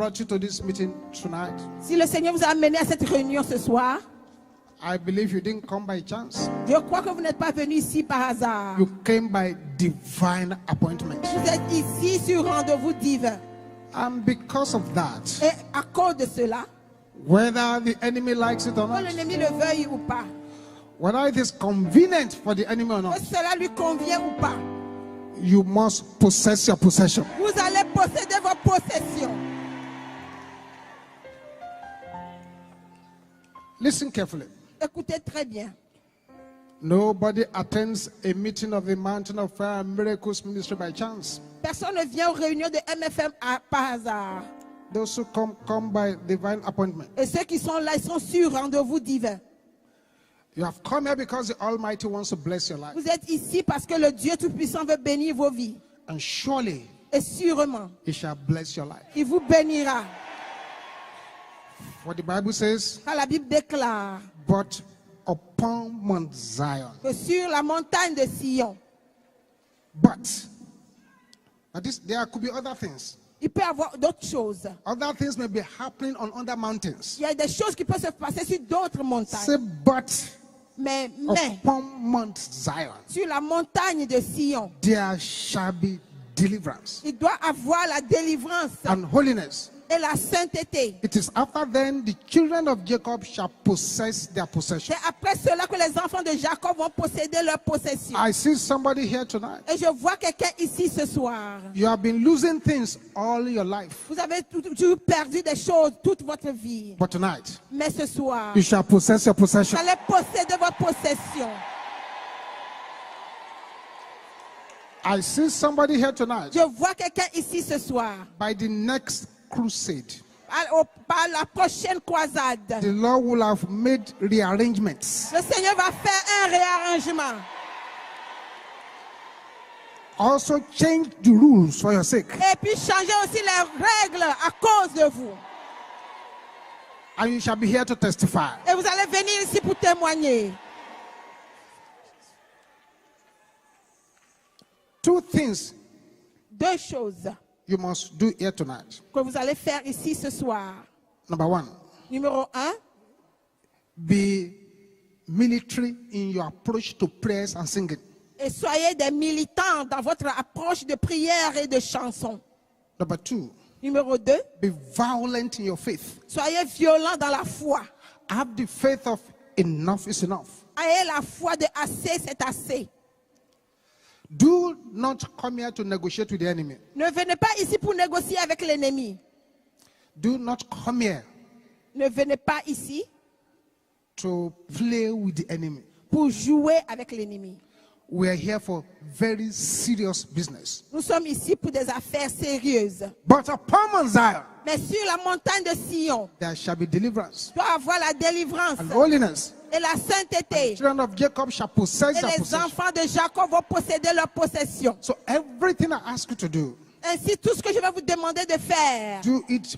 brought you to this meeting tonight, Si le Seigneur vous a amené à cette réunion ce soir, I believe you didn't come by chance. je crois que vous n'êtes pas venu ici par hasard. You came by divine appointment. Vous êtes ici sur rendez-vous divin. And because of that, Et à cause de cela, whether the enemy likes it or que not, l'ennemi le veuille ou pas, whether it is convenient for the enemy or not, que cela lui convient ou pas, you must possess your possession. vous allez posséder vos possessions. Listen carefully. Écoutez très bien. Nobody attends a meeting of the Mountain of Fire and Miracles Ministry by chance. Personne ne vient aux réunions de MFM par hasard. Those who come by divine appointment. Et ceux qui sont là, ils sont sur rendez-vous divin. You have come here because the Almighty wants to bless your life. Vous êtes ici parce que le Dieu Tout-Puissant veut bénir vos vies. And surely Et sûrement, He shall bless your life. il vous bénira. What the Bible says, Car la Bible déclare but upon Mount Zion. que sur la montagne de Sion, But there could be other things. il peut y avoir d'autres choses. Other things may be happening on other mountains. Il y a des choses qui peuvent se passer sur d'autres montagnes. Say, but Mais upon Mount Zion, sur la montagne de Sion, there shall be deliverance il doit avoir la délivrance and holiness. et la sainteté. It is after then the children of Jacob shall possess their possession. C'est après cela que les enfants de Jacob vont posséder leur possession. I see somebody here tonight. Et je vois quelqu'un ici ce soir. You have been losing things all your life. Vous avez toujours perdu des choses toute votre vie. But tonight, Mais ce soir, you shall possess your vous possession. allez posséder votre possession. I see somebody here tonight. Je vois quelqu'un ici ce soir. By the next crusade, Par la prochaine croisade, the Lord will have made rearrangements. le Seigneur va faire un réarrangement. Also change the rules for your sake. Et puis changer aussi les règles à cause de vous. And you shall be here to testify. Et vous allez venir ici pour témoigner. Two things Deux choses you must do here tonight. que vous allez faire ici ce soir. Number one, Numéro 1, be military in your approach to prayers and singing. et soyez des militants dans votre approche de prière et de chanson. Number two, Numéro 2, be violent in your faith. soyez violents dans la foi. Have the faith of enough is enough. Ayez la foi de assez, c'est assez. Do not come here to negotiate with the enemy. Ne venez pas ici pour négocier avec l'ennemi. Do not come here Ne venez pas ici to play with the enemy. pour jouer avec l'ennemi. We are here for very serious business. Nous sommes ici pour des affaires sérieuses. But upon Mount Zion, Mais sur la montagne de Sion, there shall be deliverance doit avoir la délivrance and holiness. et la sainteté. The children of Jacob shall possess Et their les possession. enfants de Jacob vont posséder leur possession. So everything I ask you to do, Ainsi, tout ce que je vais vous demander de faire, do it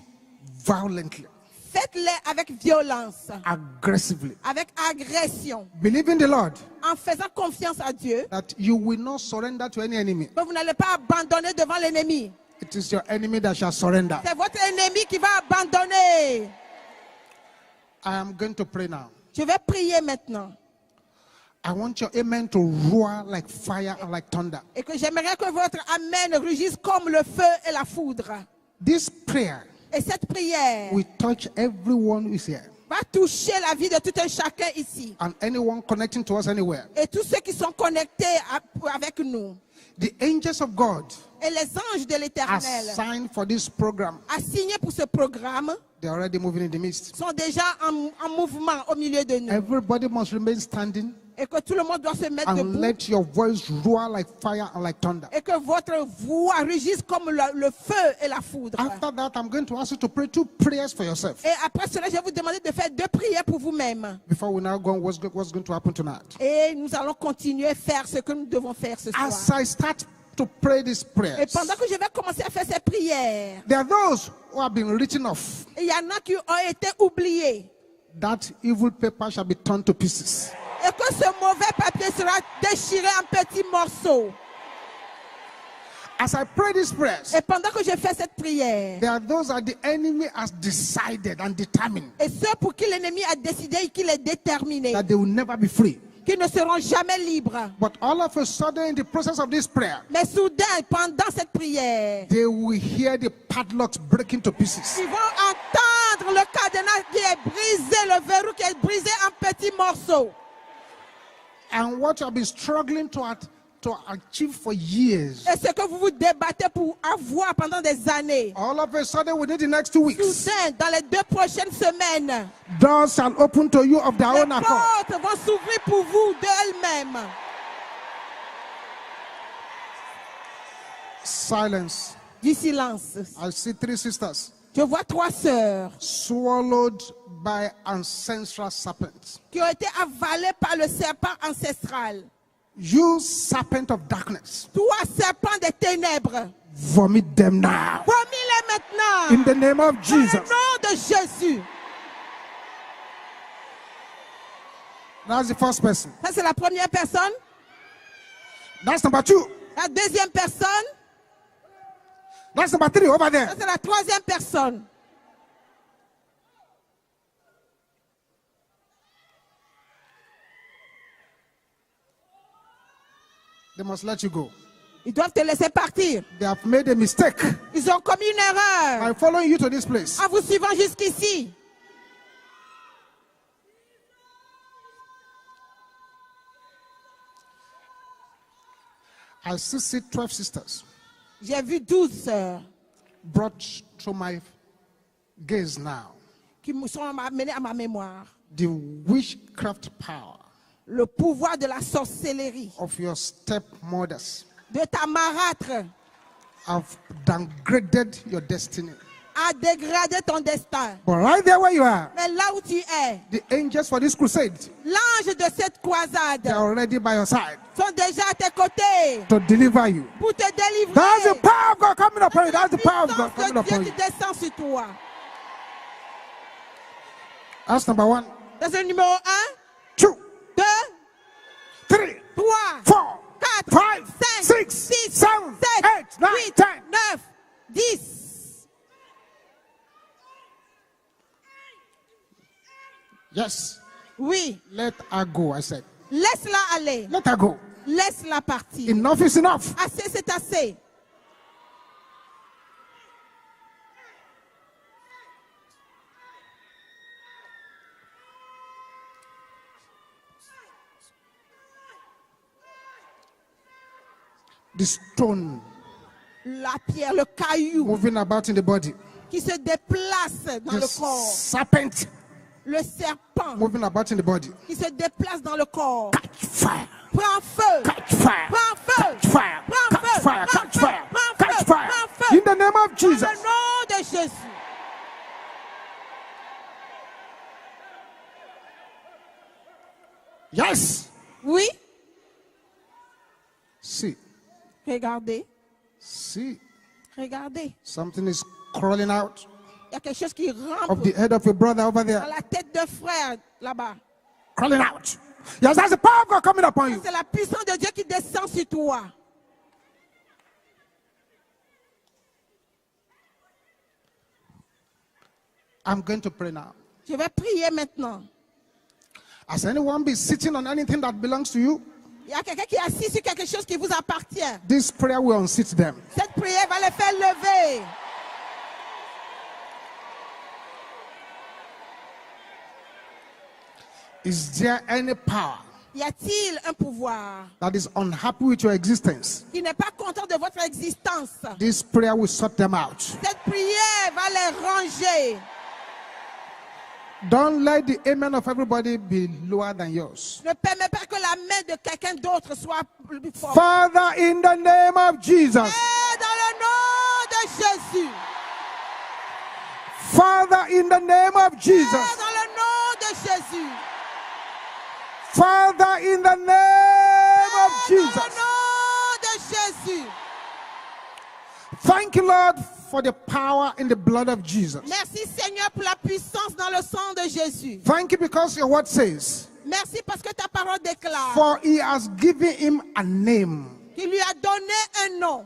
violently, faites-le avec violence, aggressively. avec agression, Believe in the Lord en faisant confiance à Dieu, that you will not surrender to any enemy. que vous n'allez pas abandonner devant l'ennemi. It is your enemy that shall surrender. C'est votre ennemi qui va abandonner. I am going to pray now. Je vais prier maintenant. I want your amen to roar like fire and like thunder. Et que j'aimerais que votre amen rugisse comme le feu et la foudre. This prayer Et cette prière will touch everyone who is here va toucher la vie de tout un chacun ici. and anyone connecting to us anywhere. Et tous ceux qui sont connectés avec nous. The angels of God Et les anges de l'Éternel assigned for this program, assignés pour ce programme they're already moving in the midst. sont déjà en mouvement au milieu de nous. Everybody must remain standing Et que tout le monde doit se mettre and debout. let your voice roar like fire and like thunder. Et que votre voix rugisse comme le feu et la foudre. After that, I'm going to ask you to pray 2 prayers for yourself. Et après cela, je vais vous demander de faire 2 prières pour vous-même. Before we now go on, what's going to happen tonight? Et nous allons continuer à faire ce que nous devons faire ce soir. As I start to pray these Et prayers, pendant que je vais commencer à faire ces prières, there are those who have been written off. il y en a qui ont été oubliés. That evil paper shall be torn to pieces. Et que ce mauvais papier sera déchiré en petits morceaux. As I pray these prayers, Et pendant que je fais cette prière, there are those that the enemy has decided and determined et ceux pour qui l'ennemi a décidé et qu'il est déterminé, that they will never be free. qui ne seront jamais libres. But all of a sudden, in the process of this prayer, Mais soudain, pendant cette prière, they will hear the padlocks breaking to pieces. ils vont entendre le cadenas qui est brisé, le verrou qui est brisé en petits morceaux. And what you have been struggling to achieve for years, Et ce que vous vous débattez pour avoir pendant des années, all of a sudden, within the next 2 weeks, soudain, dans les 2 prochaines semaines, doors shall open to you of their les own accord. portes vont s'ouvrir pour vous d'elles-mêmes. Silence. Du silence. I see 3 sisters Je vois 3 sœurs swallowed by ancestral serpents. qui ont été avalées par le serpent ancestral. You serpent of darkness, Toi, serpent des ténèbres, vomit them now. vomis-les maintenant. In the name of Dans Jesus. le nom de Jésus. That's the first person. Ça, c'est la première personne. That's number 2. La deuxième personne. That's number 3 over Ça, there. c'est la troisième personne. They must let you go. Ils doivent te laisser partir. They have made a mistake Ils ont commis une erreur by following you to this place. en vous suivant jusqu'ici. I still see 12 sisters J'ai vu 12 sœurs brought to my gaze now. qui me sont amenées à ma mémoire. The witchcraft power Le pouvoir de la sorcellerie, of your stepmothers de ta marâtre, have downgraded your destiny. a dégradé ton destin. But right there where you are, Mais là où tu es, the angels for this crusade, l'ange de cette croisade they are already by your side sont déjà à tes côtés to deliver you. pour te délivrer. That's the power of God coming upon you. That's the La power of God puissance coming de Dieu upon qui you. descend sur toi. That's number 1. Ça, c'est le numéro 1, 2, 2, 3, 3, 4, 4, 5, 5, 6, 6, 7, 7, 8, 9, 8, 10. 9, 10. Yes. Oui, Let her go, I said. laisse-la aller. Let her go. Laisse-la partir. Enough is enough. Assez, c'est assez. The stone La pierre, le caillou moving about in the body. qui se déplace dans The le corps. serpent Le serpent moving about in the body. qui se déplace dans le corps. Catch fire. Prends feu. Catch fire. Prends feu. Catch fire. Prends Catch feu. fire. Prends Catch feu. fire. Prends Catch feu. fire. Prends feu. In the name of Dans Jesus. le nom de Jésus. Yes. Oui. See. Regardez. See. Regardez. Something is crawling out Il y a quelque chose qui rampe of the head of your brother over dans there. la tête de frère là-bas. Crawling out. Yes, that's the power of God coming upon you. C'est la puissance de Dieu qui descend sur toi. I'm going to pray now. Je vais prier maintenant. Has anyone been sitting on anything that belongs to you? Il y a quelqu'un qui est assis sur quelque chose qui vous appartient. This prayer will unseat them. Cette prière va les faire lever. Is there any power Y a-t-il un pouvoir that is unhappy with your existence? qui n'est pas content de votre existence? This prayer will sort them out. Cette prière va les ranger. Don't let the amen of everybody be lower than yours. Ne permets pas que la main de quelqu'un d'autre soit plus forte. Father, in the name of Jesus. Et dans le nom de Jésus. Father, in the name of Et Jesus. dans le nom de Jésus. Father, in the name of Dans Jesus. le nom de Jésus. Thank you, Lord, for the power in the blood of Jesus. Merci Seigneur pour la puissance dans le sang de Jésus. Thank you because your word says, Merci parce que ta parole déclare for he has given him a name qu'il lui a donné un nom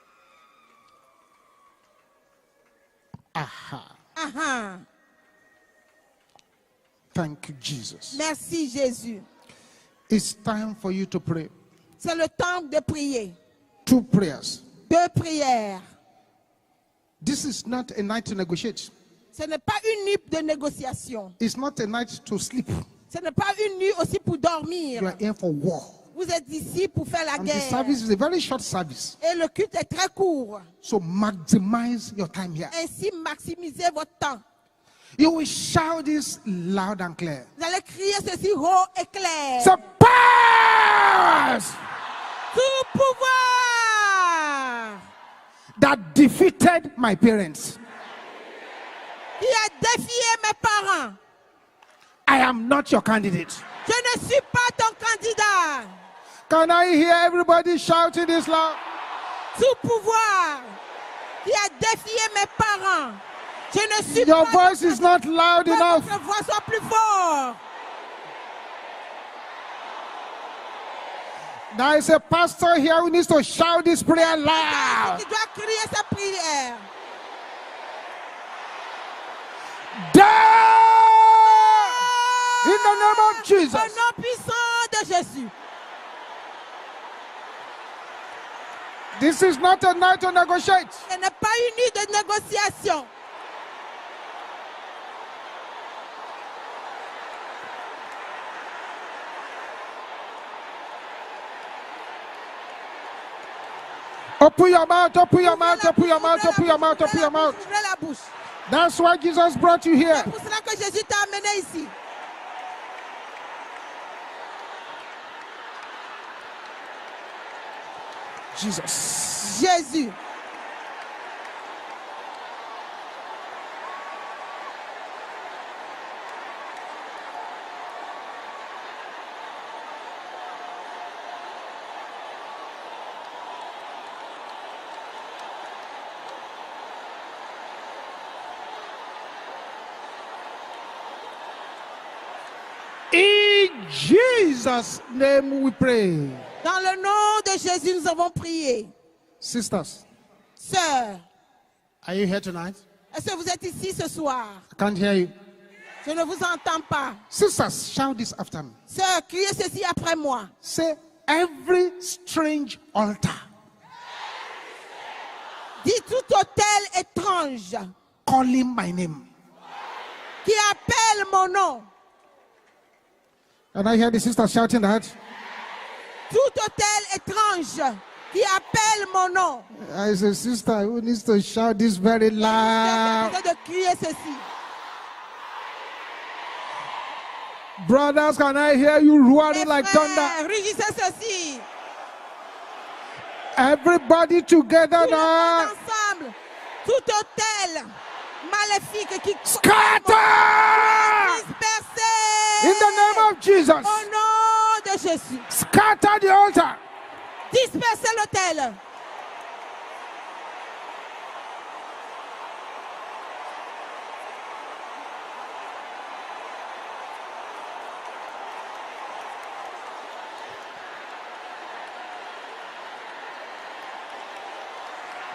Aha. Aha. Thank you, Jesus. Merci Jésus. It's time for you to pray. C'est le temps de prier. 2 prayers. 2 prières. This is not a night to negotiate. Ce n'est pas une nuit de négociation. It's not a night to sleep. Ce n'est pas une nuit aussi pour dormir. You are here for war. Vous êtes ici pour faire la And the guerre. service is a very short service. Et le culte est très court. So maximize your time here. Ainsi, maximisez votre temps. You will shout this loud and clear. Vous allez crier ceci haut et clair. The powers Tout pouvoir that defeated my parents. qui a défié mes parents. I am not your candidate. Je ne suis pas ton candidat. Can I hear everybody shouting this loud? Tout pouvoir qui a défié mes parents. Je ne suis Your pas voice is not loud que enough. votre voix soit plus fort. There is a pastor here who needs to shout this prayer loud. Tu dois crier sa prière. In the name of Jesus. Au nom puissant de Jésus. This is not a night to negotiate. Ce n'est pas une nuit de négociation. Open your mouth, open your mouth, open your mouth, open your mouth, open your mouth. Ouvrez la bouche. That's why Jesus brought you here. C'est pour cela que Jésus t'a amené ici. Jesus. Jésus. In Jesus' name we pray. Dans le nom de Jésus, nous avons prié. Sisters, Sœurs, are you here tonight? est-ce que vous êtes ici ce soir? I can't hear you. Je ne vous entends pas. Sisters, shout this after me. Sœurs, criez ceci après moi. Say, every strange altar Dis tout autel étrange calling my name. qui appelle mon nom. And I hear the sisters shouting that. Tout autel étrange qui appelle mon nom. I say, sister, who needs to shout this very J'ai loud? besoin de crier ceci. Brothers, can I hear you roaring Mes like thunder? frères, rugissez ceci. Everybody together Tout le now. monde ensemble. Tout autel maléfique qui Scatter! dispersé. In the name of Jesus. Au nom de Jésus. Scatter the altar. Dispersez l'autel.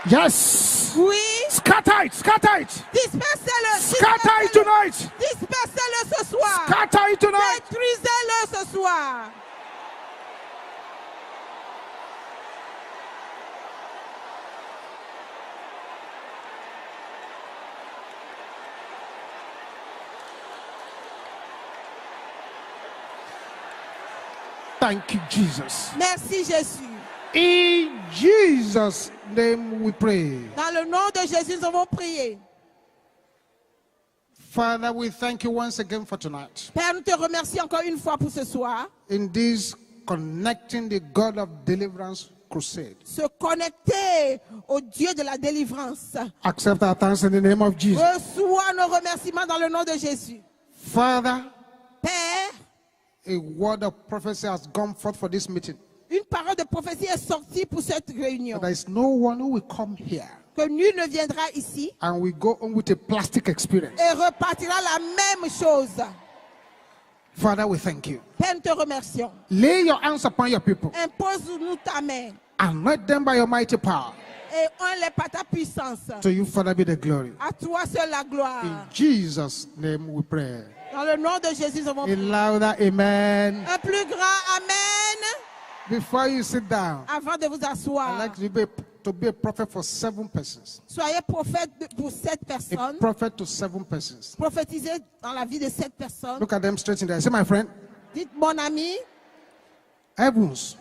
Yes. Oui. Scatter it. Scatter it. Dispersez-le. Scatter it tonight. Dispersez-le ce soir. Scatter it tonight. Détruisez-le ce soir. Thank you, Jesus. Merci Jésus. In Jesus' name we pray. Dans le nom de Jésus, nous avons prié. Father, we thank you once again for tonight. Père, nous te remercions encore une fois pour ce soir. In this Connecting the God of Deliverance crusade. Se connecter au Dieu de la délivrance. Accept our thanks in the name of Jesus. Reçois nos remerciements dans le nom de Jésus. Father, Père, a word of prophecy has gone forth for this meeting. une parole de prophétie est sortie pour cette réunion. There is no one who will come here Que nul ne viendra ici and we go on with a plastic experience. et repartira la même chose. Father, we thank you. Père, nous te remercions. Lay your hands upon your people. Impose-nous ta main Anoint them by your mighty power. et enlève pas ta puissance. To you, Father, be the glory. À toi seul la gloire. In Jesus' name we pray. Dans le nom de Jésus, nous avons A louder amen. un plus grand amen. Before you sit down, Avant de vous I'd asseoir, like to be a prophet for 7 persons. soyez prophète pour 7 A personnes. prophet to 7 persons. Prophétisez dans la vie de 7 personnes. Look at them straight in there. Say, my friend, Dites, mon ami, heavens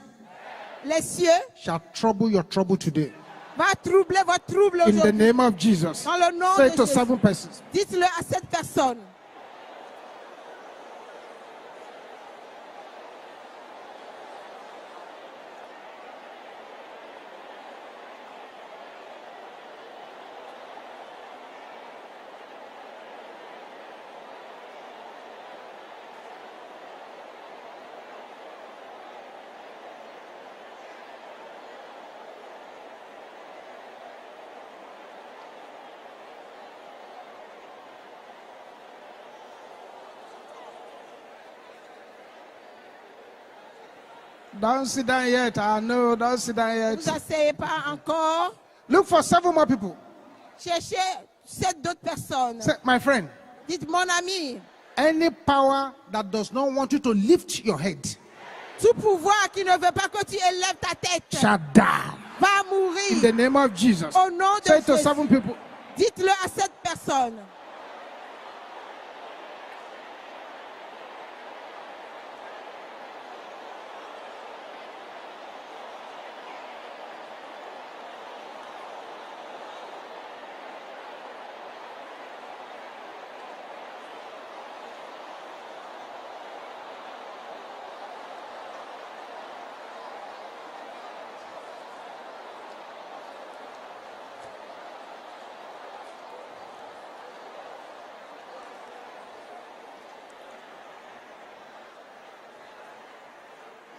les cieux shall trouble your trouble today. va troubler votre trouble In the aujourd'hui. name of Jesus. Dans le nom Say de it to Jésus. 7 persons. Dites-le à 7 personnes. Don't sit down yet. I know. Don't sit down Ne vous yet. asseyez pas encore. Look for 7 more people. Cherchez 7 d'autres personnes. Say, my friend, Dites, mon ami, any power that does not want you to lift your head tout pouvoir qui ne veut pas que tu élèves ta tête shall die. va In mourir. the name of Jesus. Au nom de Say it to Jésus. 7 people. Dites-le à 7 personnes.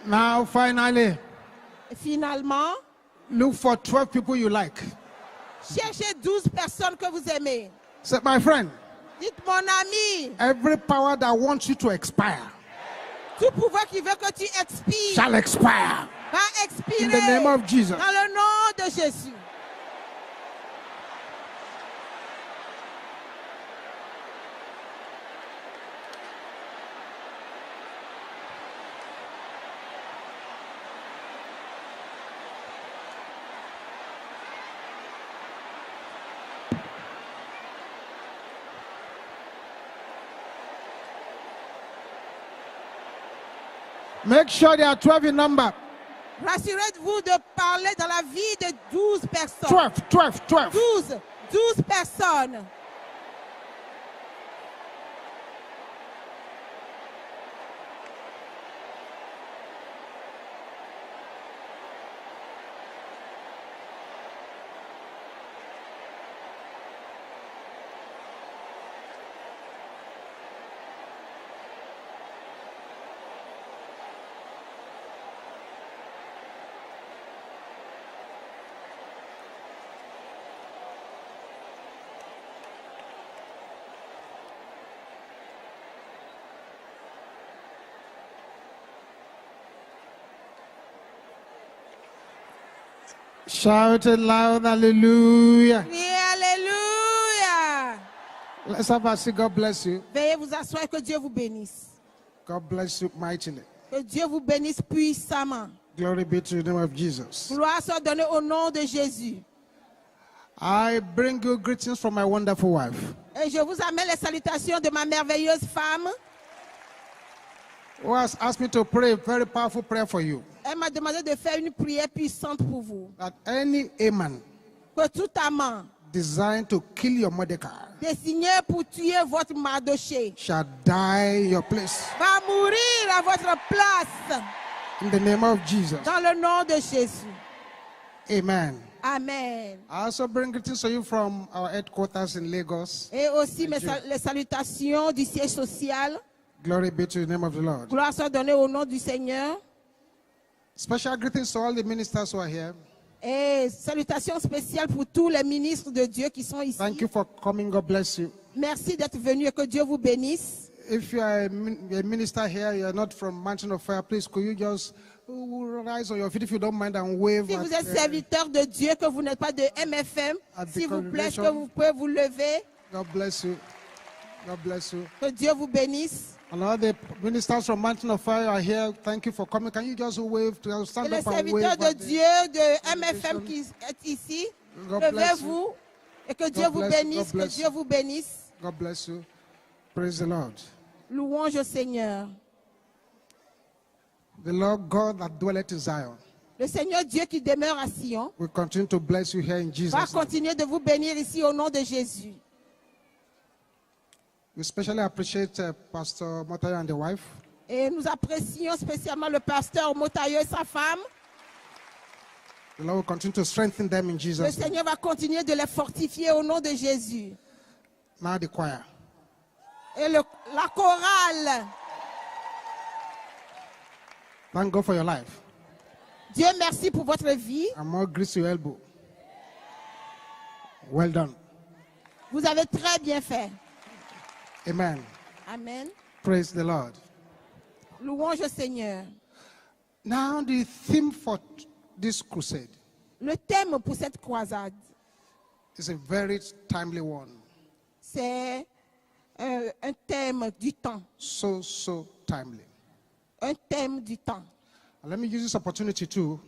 Now, finally, Finalement, look for 12 people you like. cherchez 12 personnes que vous aimez. Say, my friend, Dites, mon ami, every power that wants you to expire tout pouvoir qui veut que tu expires shall expire. va In expirer the name of Jesus. dans le nom de Jésus. Make sure there are 12 in number. Rassurez-vous de parler dans la vie de 12 personnes. 12. 12 personnes. Shout it loud, hallelujah. Criez Alléluia. Let's have a seat. God bless you. Veuillez vous asseoir et que Dieu vous bénisse. God bless you mightily. Que Dieu vous bénisse puissamment. Glory be to the name of Jesus. Gloire soit donnée au nom de Jésus. I bring you greetings from my wonderful wife, Et je vous amène les salutations de ma merveilleuse femme. who has asked me to pray a very powerful prayer for you. Elle m'a demandé de faire une prière puissante pour vous. That any Haman Que tout amant designed to kill your Mordecai désigné pour tuer votre Mardoché shall die in your place. va mourir à votre place. In the name of Jesus. Dans le nom de Jésus. Amen. Amen. I also bring greetings to you from our headquarters in Lagos. Et aussi les salutations du siège social. Glory be to the name of the Lord. Gloire soit donnée au nom du Seigneur. Special greetings to all the ministers who are here. Et salutations spéciales pour tous les ministres de Dieu qui sont ici. Thank you for coming. God bless you. Merci d'être venus et que Dieu vous bénisse. if you are a minister here, you are not from Mountain of Fire, please could you just rise on your feet if you don't mind and wave. Si vous êtes serviteur de Dieu, que vous n'êtes pas de MFM, s'il vous plaît, est-ce que vous pouvez vous lever? God bless you. God bless you. Que Dieu vous bénisse. And all the ministers from Mountain of Fire are here. Thank you for coming. Can you just wave, Et stand les up and serviteurs wave? de Dieu, de MFM qui est ici, God bless levez-vous et que Dieu vous bless you. bénisse, God que bless Dieu you. vous bénisse. God bless you. Praise the Lord. Louange au Seigneur. The Lord God that dwelleth in Zion Le Seigneur Dieu qui demeure à Sion will continue to bless you here in Jesus' va name. continuer de vous bénir ici au nom de Jésus. We especially appreciate Pastor Motayo and the wife. Et nous apprécions spécialement le pasteur Motayo et sa femme. The Lord will continue to strengthen them in Le Jesus' name. Seigneur va continuer de les fortifier au nom de Jésus. Now the choir. Et la chorale. Thank God for your life. Dieu merci pour votre vie. And more grace to your elbow. Well done. Vous avez très bien fait. Amen. Amen. Praise the Lord. Louange au Seigneur. Now the theme for this crusade Le thème pour cette croisade, is a very timely one. c'est un thème du temps. So timely. Un thème du temps. And let me use this opportunity too,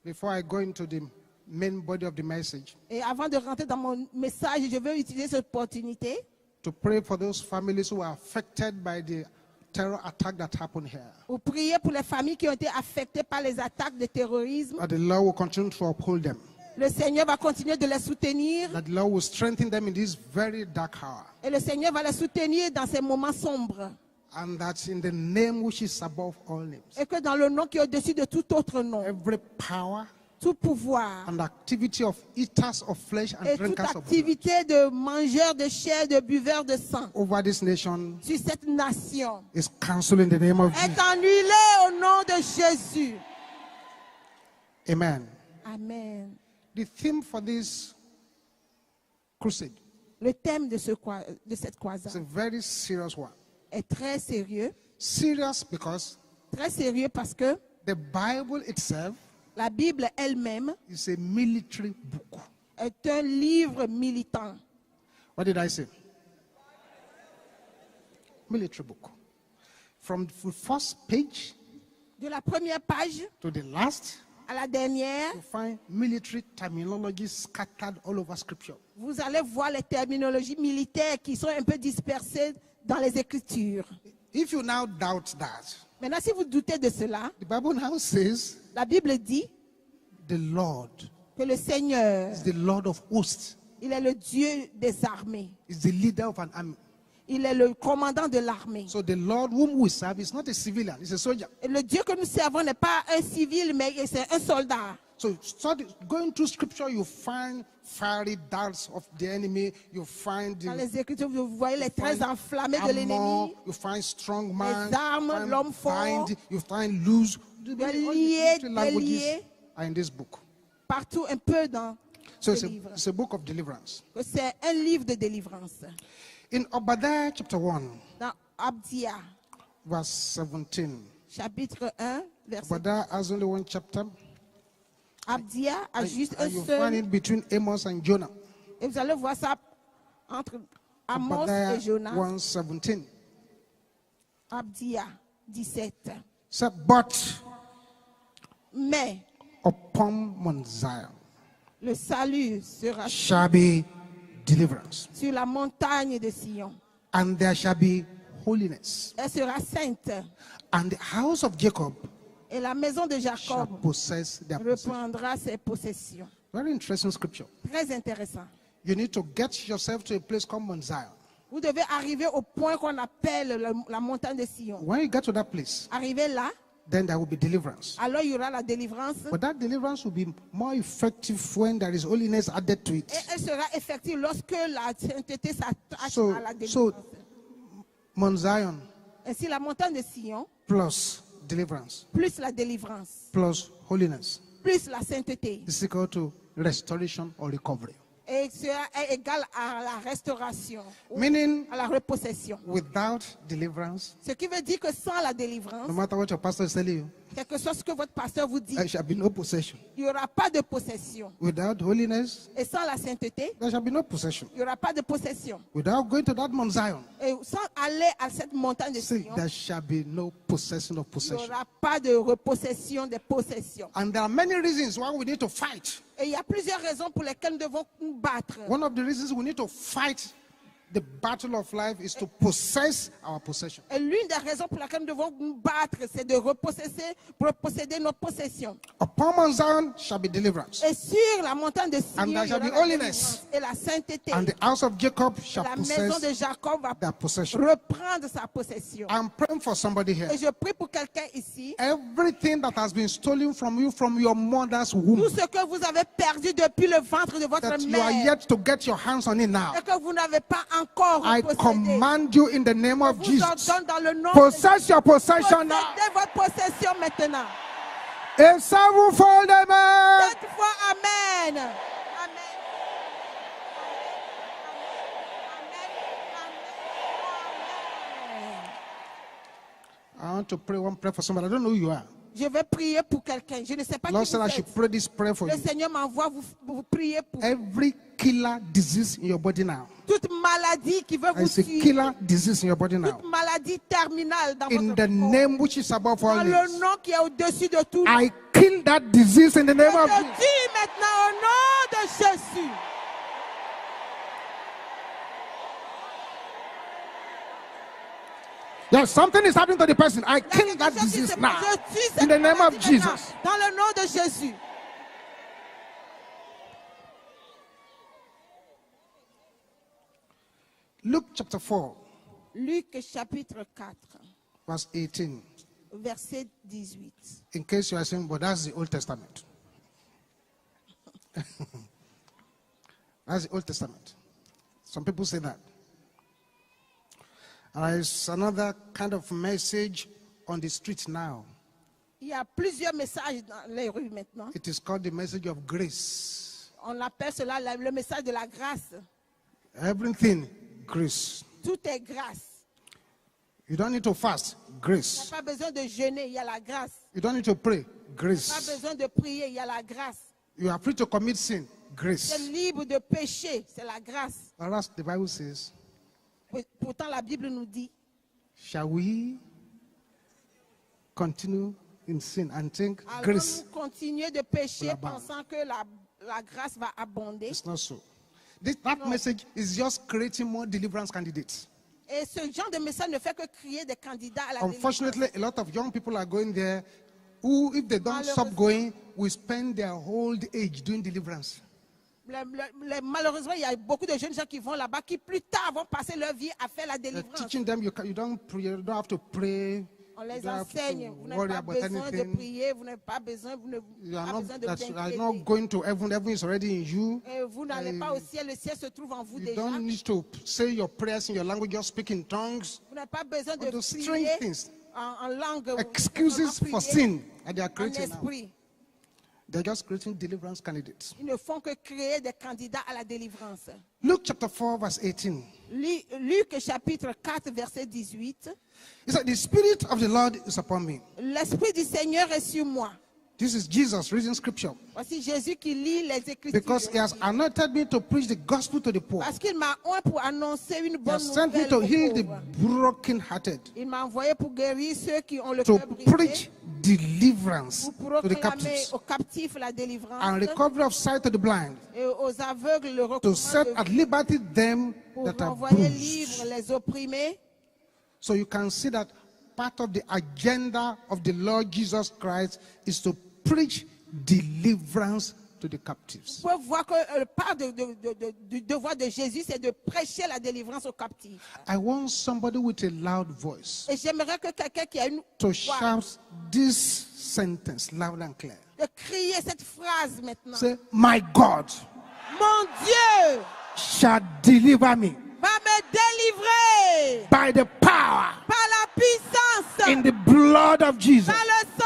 before I go into the main body of the message, Et avant de rentrer dans mon message, je veux utiliser cette opportunité to pray for those families who are affected by the terror attack that happened here. pour prier pour les familles qui ont été affectées par les attaques de terrorisme. That the Lord will continue to uphold them. Le Seigneur va continuer de les soutenir That the Lord will strengthen them in this very dark hour. et le Seigneur va les soutenir dans ces moments sombres. And that in the name which is above all names, Et que dans le nom qui est au-dessus de tout autre nom, every power tout pouvoir and activity of eaters of flesh and et toute drinkers of blood activité de mangeurs de chair, de buveurs de sang over this nation sur cette nation is cancelled in the name of est Jesus. annulée au nom de Jésus. Amen. Amen. The theme for this crusade Le thème de cette is a croisade very serious one. est très sérieux. Serious because Très sérieux parce que the Bible itself la Bible elle-même is a military book. est un livre militant. What did I say? Military book. From the first page De la première page to the last, à la dernière, you find military terminology scattered all over Scripture. vous allez voir les terminologies militaires qui sont un peu dispersées dans les Écritures. If you now doubt that, Maintenant, si vous doutez de cela, the Bible now says la Bible dit the Lord que le Seigneur, is the Lord of hosts, il est le Dieu des armées. is the leader of an army. Il est le commandant de l'armée. So the Lord whom we serve is not a civilian, he's a soldier. Et le Dieu que nous servons n'est pas un civil, mais c'est un soldat. So going through Scripture, you find fiery darts of the enemy, you find Dans the les Écritures, vous voyez les traits find enflammés de armor, l'ennemi. you find strong man, Les armes, you find l'homme fort. bind, you find loose. All the liés, military languages déliés. are in this book. Partout, un peu dans So ce livre. it's a book of deliverance. C'est un livre de délivrance. In Obadiah chapter 1, Dans Abdia, verse 17. chapitre 1, verset. Obadiah has only one chapter. Abdia a juste un And you find seul. it between Amos and Jonah. Et vous allez voir ça entre Amos Obadiah et Jonas. 1:17. Abdia 17. So, but Mais upon Mount Zion le salut sera shall be deliverance, sur la montagne de Sion. and there shall be holiness, Elle sera sainte. and the house of Jacob Et la maison de shall Jacob possess their possession. reprendra ses possessions. Very interesting scripture. Très intéressant. You need to get yourself to a place called Mount Zion. Vous devez arriver au point qu'on appelle la montagne de Sion. When you get to that place, Arrivez là, then there will be deliverance. alors il y aura la délivrance. But that deliverance will be more effective when there is holiness added to Et it. elle sera effective lorsque la sainteté s'attache So- à la délivrance. so- Mount Zion Ainsi, la montagne de Sion, plus deliverance plus la délivrance, plus holiness plus la sainteté, is equal to restoration or recovery. Et cela est égal à la restauration, ou Meaning, à la repossession. without deliverance, Ce qui veut dire que sans la délivrance, no matter what your pastor is telling you, quel que soit ce que votre pasteur vous dit, there shall be no possession. il n'y aura pas de possession. Without holiness, Et sans la sainteté, there shall be no possession. il n'y aura pas de possession. Without going to that Mount Zion, Et sans aller à cette montagne de say Sion, there shall be no possession of il n'y possession. aura pas de repossession des possessions. And there are many reasons why we need to fight. Et il y a plusieurs raisons pour lesquelles nous devons nous battre. One of the reasons we need to fight the battle of life is to possess our possession. Et l'une des raisons pour lesquelles nous devons nous battre, c'est de reposséder nos possessions. Upon Mount Zion shall be deliverance, Et sur la montagne de Sion, And there il y shall aura be la holiness. délivrance et la sainteté. and the house of Jacob shall La maison possess de Jacob va their possession. reprendre sa possession. I'm praying for somebody here. Et je prie pour quelqu'un ici. Everything that has been stolen from you from your mother's womb, Tout ce que vous avez perdu depuis le ventre de votre that you are mère yet to get your hands on it now, et que vous n'avez pas encore I possédé, command you in the name of vous Jesus, ordonne dans le nom possess your de possession now. posséder votre possession maintenant. A sevenfold amen. Cette fois, Amen. Amen. I want to pray one prayer for somebody. I don't know who you are. Je vais prier pour quelqu'un. Je ne sais pas Lord qui said vous I should êtes. pray this prayer for Le you. Seigneur m'envoie vous prier pour Every killer disease in your body now. toute maladie qui veut I vous say tuer. killer disease in your body now. Toute maladie terminale dans In votre the corps. name which is above all Dans le names. nom qui est au-dessus de tout. I kill that disease in the name Je of te Jesus. dis maintenant au nom de Jésus. Yes, something is happening to the person. I Il y a kill quelque that chose qui disease se now. passe. Je tue cette In the name of maladie maintenant. Jesus. Dans le nom de Jésus. Luke chapter 4, Luc chapitre 4, verse 18. verset 18. In case you are saying, but that's the Old Testament. That's the Old Testament. Some people say that. And there's another kind of message on the street now. Il y a plusieurs messages dans les rues maintenant. It is called the message of grace. On appelle cela le message de la grâce. Everything, grace. Tout est grâce. You don't need to fast, Il n'y a grace. pas besoin de jeûner, il y a la grâce. You don't need to pray, Pas grace. besoin de prier, il y a la grâce. You are free to commit sin, C'est grace. libre de pécher, c'est la grâce. Whereas the Bible says, Pourtant, la Bible nous dit, shall we continue in sin and think allons-nous grace? continuer de pécher will abound. pensant que la grâce va abonder? It's not so. That message is just creating more deliverance candidates. Et ce genre de message ne fait que créer des candidats à la délivrance. Unfortunately, a lot of young people are going there who, if they don't stop going, will spend their whole age doing deliverance. Malheureusement, il y a beaucoup de jeunes gens qui vont là-bas qui plus tard vont passer leur vie à faire la They're délivrance. teaching them you don't have to pray. On You les don't have to enseigne. Vous n'avez worry pas about besoin de anything. prier, vous n'avez pas besoin, You are pas not, besoin de that vous you are inquiéter. not going to heaven. Heaven is already in you. Et vous n'allez pas au ciel, le ciel se trouve en vous You déjà. don't need to say your prayers in your language, just speak in tongues. Vous n'avez pas besoin de All those strange prier things. en langue. Excuses for sin. And they are En creating now. esprit. They're just creating deliverance candidates. Ils ne font que créer des candidats à la délivrance. Luke chapter 4, verse 18. Luc chapitre 4, verset 18. He said, the Spirit of the Lord is upon me. L'Esprit du Seigneur est sur moi. This is Jesus reading scripture. Voici Jésus qui lit les Écritures. Because he has anointed me to preach the gospel to the poor. Parce qu'il m'a oint pour annoncer une He bonne has sent me nouvelle to aux heal the pauvres. brokenhearted, Il m'a envoyé pour guérir ceux qui ont le to cœur brisé, preach deliverance pour to the proclamer captives, aux captifs la délivrance and recovery of sight to the blind, et aux aveugles le to recouvrement set de at vue, liberty them pour that are renvoyer bruised. libres les opprimés. So you can see that part of the agenda of the Lord Jesus Christ is to preach deliverance to the captives. Vous pouvez voir que part du devoir de Jésus, c'est de prêcher la délivrance aux captifs. I want somebody with a loud voice Et j'aimerais que quelqu'un qui a une to voix, shout this sentence loud and clear. de crier cette phrase maintenant. Say, my God Mon Dieu shall deliver me va me délivrer by the power par la puissance, in the blood of Jesus. par le sang.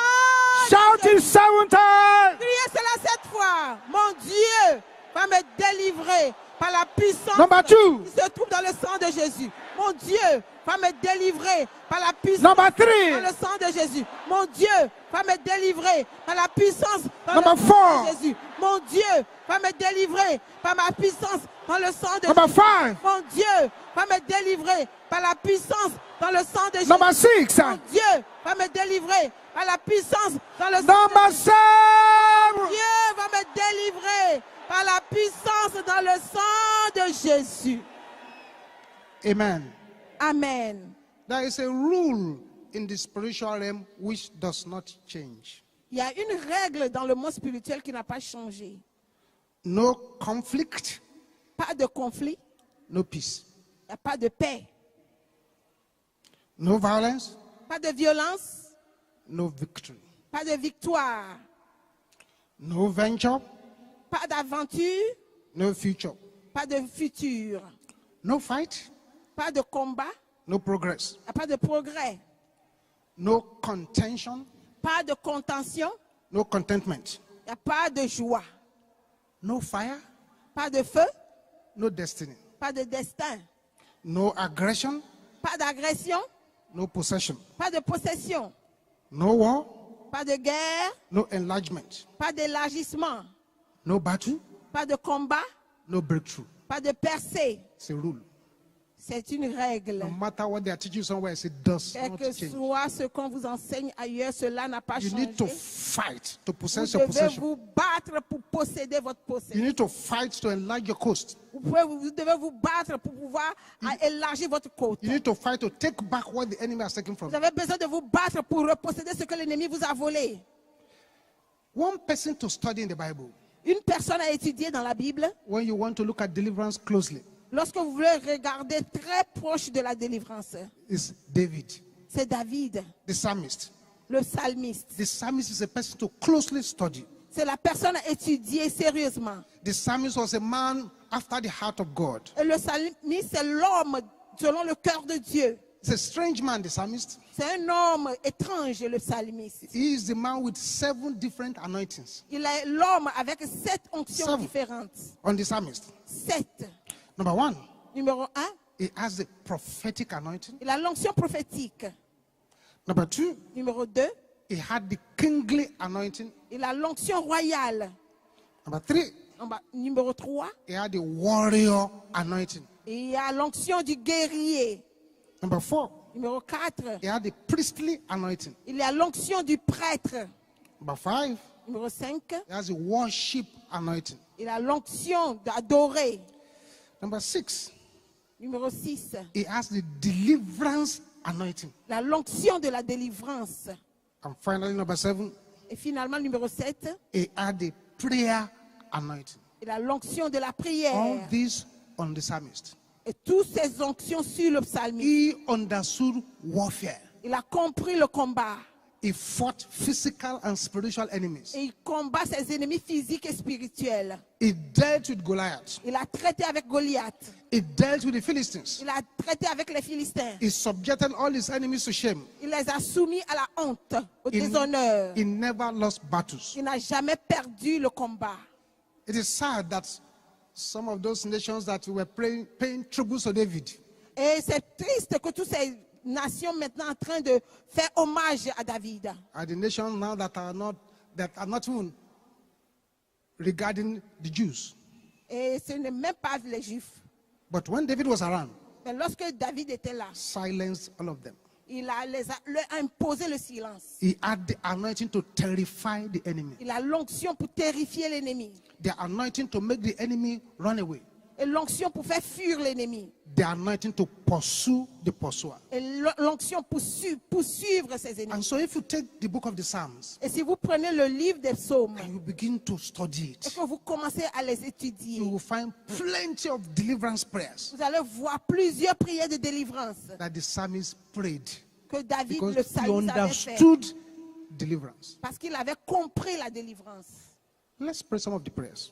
Shout it 7 times. Criez cela 7 fois. Mon Dieu va me délivrer délivrer par la puissance Number 2. qui se trouve dans le sang de Jésus. Mon Dieu va me délivrer par la puissance Number dans 3. le sang de Jésus. Mon Dieu va me délivrer par la puissance dans Number le sang 4. de Jésus. Mon Dieu va me délivrer par ma puissance dans le sang de Number Jésus. 5. Mon Dieu va me délivrer par la puissance dans le sang de Jésus. Number 6. Mon Dieu va me délivrer par la puissance dans le sang de Number Jésus. 7. Dieu va me délivrer par la puissance dans le sang de Jésus. Amen. Amen. There is a rule in the spiritual realm which does not change. Il y a une règle dans le monde spirituel qui n'a pas changé. No conflict, Pas de conflit, no peace. il n'y a pas de paix, No violence, pas de violence, no victory. pas de victoire, No venture, pas d'aventure, no future. pas de futur, No fight, pas de combat, no progress. il n'y a pas de progrès, No contention, pas de contention, no contentment. il n'y a pas de joie, No fire, pas de feu, no destiny. pas de destin, No aggression, pas d'agression, no possession. pas de possession, No war, pas de guerre, no enlargement. pas d'élargissement, No battle, pas de combat, no breakthrough. pas de percée. It's a rule. C'est une règle. No matter what they are teaching you somewhere, it does Quel not que change. soit ce qu'on vous enseigne ailleurs, cela n'a pas You changé. need to fight to Vous possess your devez possession. vous battre pour posséder votre You possession. need to fight to enlarge your coast. Vous devez vous battre pour pouvoir élargir votre côte. You need to fight to take back what the enemy has taken from Vous you. avez besoin de vous battre pour reposséder ce que l'ennemi vous a volé. One person to study in the Bible Une personne a étudié dans la Bible. when you want to look at deliverance closely Lorsque vous voulez regarder très proche de la délivrance, is David, c'est David, the psalmist. le psalmiste. The psalmist is a person to closely study. C'est la personne à étudier sérieusement. The psalmist was a man after the heart of God. Et le psalmiste, c'est l'homme selon le cœur de Dieu. It's a strange man, the psalmist. C'est un homme étrange, le psalmiste. He is the man with 7 different anointings Il est l'homme avec 7 onctions Seven. différentes. on the psalmist. 7. Number 1, Numéro 1, he has the prophetic anointing. il a l'onction prophétique. Number 2, Numéro 2, he had the kingly anointing. il a l'onction royale. Number 3, Numéro 3, he had the warrior anointing. il a l'onction du guerrier. Number 4, Numéro 4, he had the priestly anointing. il a l'onction du prêtre. Number 5, Numéro 5, he has the worship anointing. il a l'onction d'adorer. Number 6, Numéro 6, he has the deliverance anointing. il a l'onction de la délivrance. And finally, number 7, Et finalement, numéro 7, he had the prayer anointing. il a l'onction de la All prière. these on the psalmist. Et toutes ces onctions sur le psalmiste. He understood warfare. Il a compris le combat. He fought physical and spiritual enemies. Et il combat ses ennemis physiques et spirituels. He dealt with Goliath. Il a traité avec Goliath. He dealt with the Philistines. Il a traité avec les Philistins. He subjected all his enemies to shame. Il les a soumis à la honte, au déshonneur. He never lost battles. Il n'a jamais perdu le combat. It is sad that some of those nations that were paying tribute to David, Et c'est triste que toutes ces nations maintenant en train de faire hommage à David. are the nations now that are not even regarding the Jews. Et ce n'est même pas les Juifs. But when David was around, Mais lorsque David était là, silenced all of them. il a leur imposé le silence. He had the anointing to terrify the enemy. Il a l'onction pour terrifier l'ennemi. The anointing to make the enemy run away. Et l'onction pour faire fuir l'ennemi. The anointing to pursue the pursuer. Et l'onction pour suivre ses ennemis. And so if you take the book of the Psalms Et si vous prenez le livre des psaumes and you begin to study et it, que vous commencez à les étudier, you will find plenty of deliverance prayers vous allez voir plusieurs prières de délivrance that the psalmist prayed que David, because le he psalmiste, avait fait. understood deliverance. Parce qu'il avait compris la délivrance. Let's pray some of the prayers.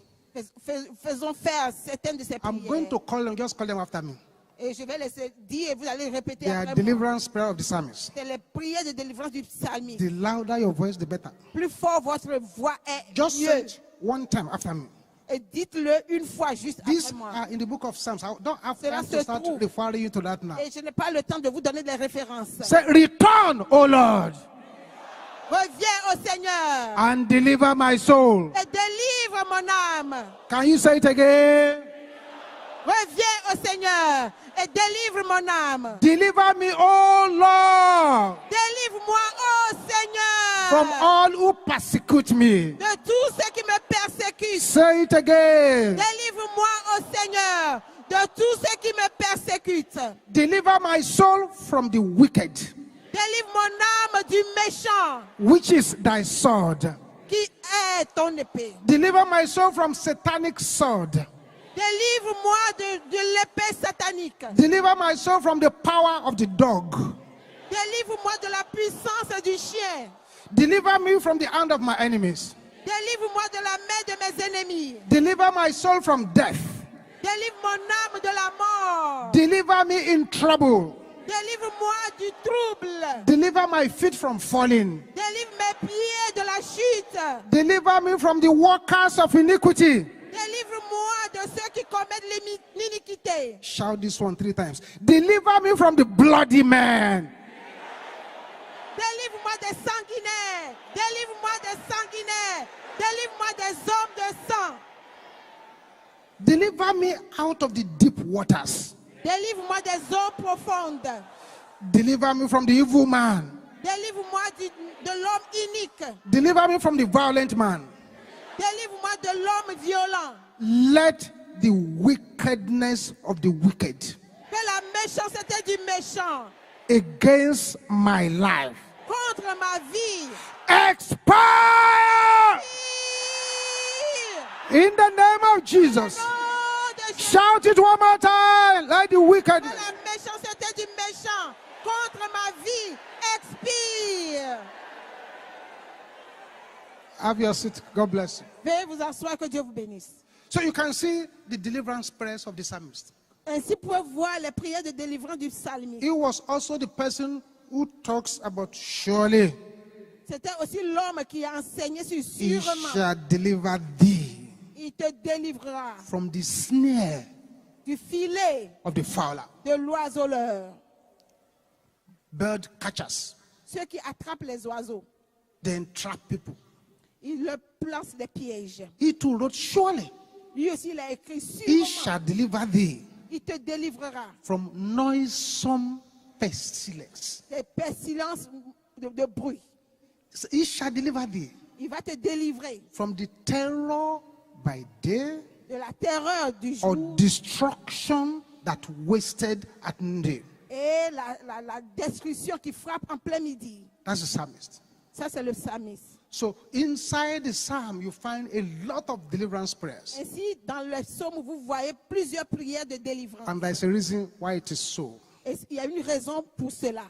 Faisons faire certaines de ces I'm going prières. to call them, just call them after me. Et je vais les dire et vous allez répéter They are après moi. deliverance prayer of the psalmist. C'est les prières de délivrance du psalmiste. The louder your voice, the better. Plus fort votre voix est, Just say mieux. it one time after me. Et dites-le une fois juste These après moi. are in the book of Psalms. I don't have Cela time se to start trouve. referring you to that now. Et je n'ai pas le temps de vous donner des références. Say, return, O Lord, Reviens au Seigneur and deliver my soul. et délivre mon âme. Can you say it again? Reviens au Seigneur et délivre mon âme. Deliver me, O Lord, Délivre-moi, ô Seigneur, from all who persecute me. de tous ceux qui me persécutent. Say it again. Délivre-moi, ô Seigneur, de tous ceux qui me persécutent. Deliver my soul from the wicked, Délivre mon âme du méchant which is thy sword. qui est ton épée. Deliver my soul from satanic sword. Délivre-moi de l'épée satanique. Deliver my soul from the power of the dog. Délivre-moi de la puissance du chien. Deliver me from the hand of my enemies. Délivre-moi de la main de mes ennemis. Deliver my soul from death. Délivre mon âme de la mort. Deliver me in trouble. Délivre-moi du trouble. Deliver my feet from falling. Délivre mes pieds de la chute. Deliver me from the workers of iniquity. Délivre-moi de ceux qui commettent l'iniquité. Shout this one 3 times. Deliver me from the bloody man. Délivre-moi des sanguinaires. Délivre-moi des sanguinaires. Délivre-moi des hommes de sang. Deliver me out of the deep waters. Délivre-moi des eaux profondes. Deliver me from the evil man. Délivre-moi de l'homme inique. Deliver me from the violent man. Délivre-moi de l'homme violent. Let the wickedness of the wicked Que la méchanceté du méchant against my life contre ma vie expire in the name of Jesus. Shout it one more time. Let the Que wickedness. la méchanceté du méchant contre ma vie expire. Have your seat. God bless you. Veuillez vous asseoir, que Dieu vous bénisse. So you can see the deliverance prayers of the psalmist. Ainsi, vous pouvez voir les prières de délivrance du psalmiste. He was also the person who talks about surely C'était aussi l'homme qui a enseigné sur he sûrement. shall deliver thee Il te délivrera from the snare du filet of the fowler. de l'oiseleur. Bird catchers, Ceux qui attrapent les oiseaux, then trap people. ils leur placent des pièges. He too wrote surely Lui aussi, il a écrit he sûrement. shall deliver thee Il te délivrera from noisome pestilence. des pestilences de bruit. So he shall deliver thee Il va te délivrer from the terror by day de la terreur du or jour destruction that wasted at noonday. et la destruction qui frappe en plein midi. That's the psalmist. Ça, c'est le psalmiste. So inside the psalm, you find a lot of deliverance prayers. Ainsi, dans le psaume, vous voyez plusieurs prières de délivrance. And there's a reason why it is so. Et il y a une raison pour cela.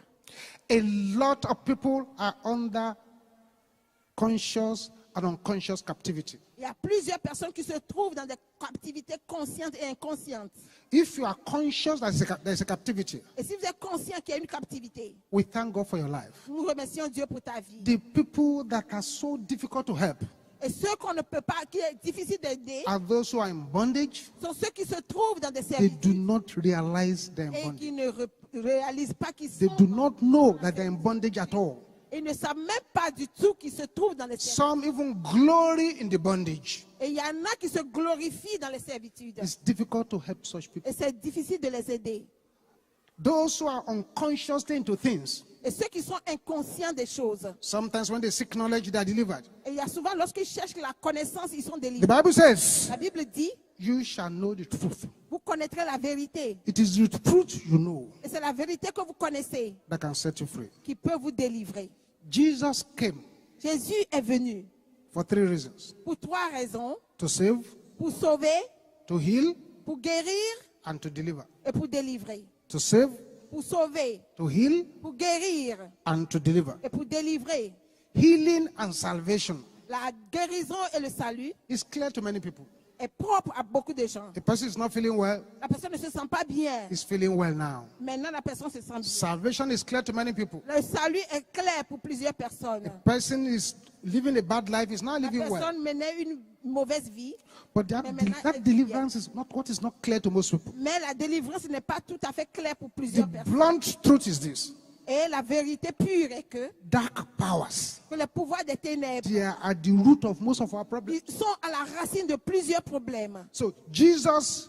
A lot of people are under conscious and unconscious captivity. Il y a plusieurs personnes qui se trouvent dans des captivités conscientes et inconscientes. If you are conscious that there's a captivity, Et si vous êtes conscient qu'il y a une captivité, we thank God for your life. nous remercions Dieu pour ta vie. The people that are so difficult to help Et ceux qu'on ne peut pas, qui est difficile d'aider, are those who are in bondage. sont ceux qui se trouvent dans des They services do not realize they're in et bondage. qui ne réalisent pas qu'ils They sont. do not know that they're in bondage at all. Ils ne savent même pas du tout qu'ils se trouvent dans les servitudes. Some even glory in the bondage. Et il y en a qui se glorifient dans les servitudes. It's difficult to help such people. Et c'est difficile de les aider. Those who are unconsciously into things, Et ceux qui sont inconscients des choses. sometimes when they seek knowledge, they are delivered. Et il y a souvent, lorsqu'ils cherchent la connaissance, ils sont The délivrés. Bible says, La Bible dit, you shall know the truth. vous connaîtrez la vérité. It is the truth you know Et c'est la vérité que vous connaissez that can set you free. qui peut vous délivrer. Jesus came Jésus est venu for 3 reasons: pour 3 raisons. to save, Pour sauver, to heal, pour guérir and to deliver. et pour délivrer. To save, Pour sauver, to heal, pour guérir and to deliver. et pour délivrer. Healing and salvation La guérison et le salut is clear to many people. est propre à beaucoup de gens. The person is not feeling well, La personne ne se sent pas bien. is feeling well now. Maintenant, la personne se sent bien. Salvation is clear to many people. Le salut est clair pour plusieurs personnes. Person is living a bad life, is not La living well. personne menait une mauvaise vie, But that, Mais maintenant, that elle deliverance is not what is not clear to most people. Mais la délivrance n'est pas tout à fait claire pour plusieurs The personnes. blunt truth is this. Et la vérité pure est que Dark powers, le pouvoir des ténèbres, they are at the root of most of our problems. ils sont à la racine de plusieurs problèmes. So Jesus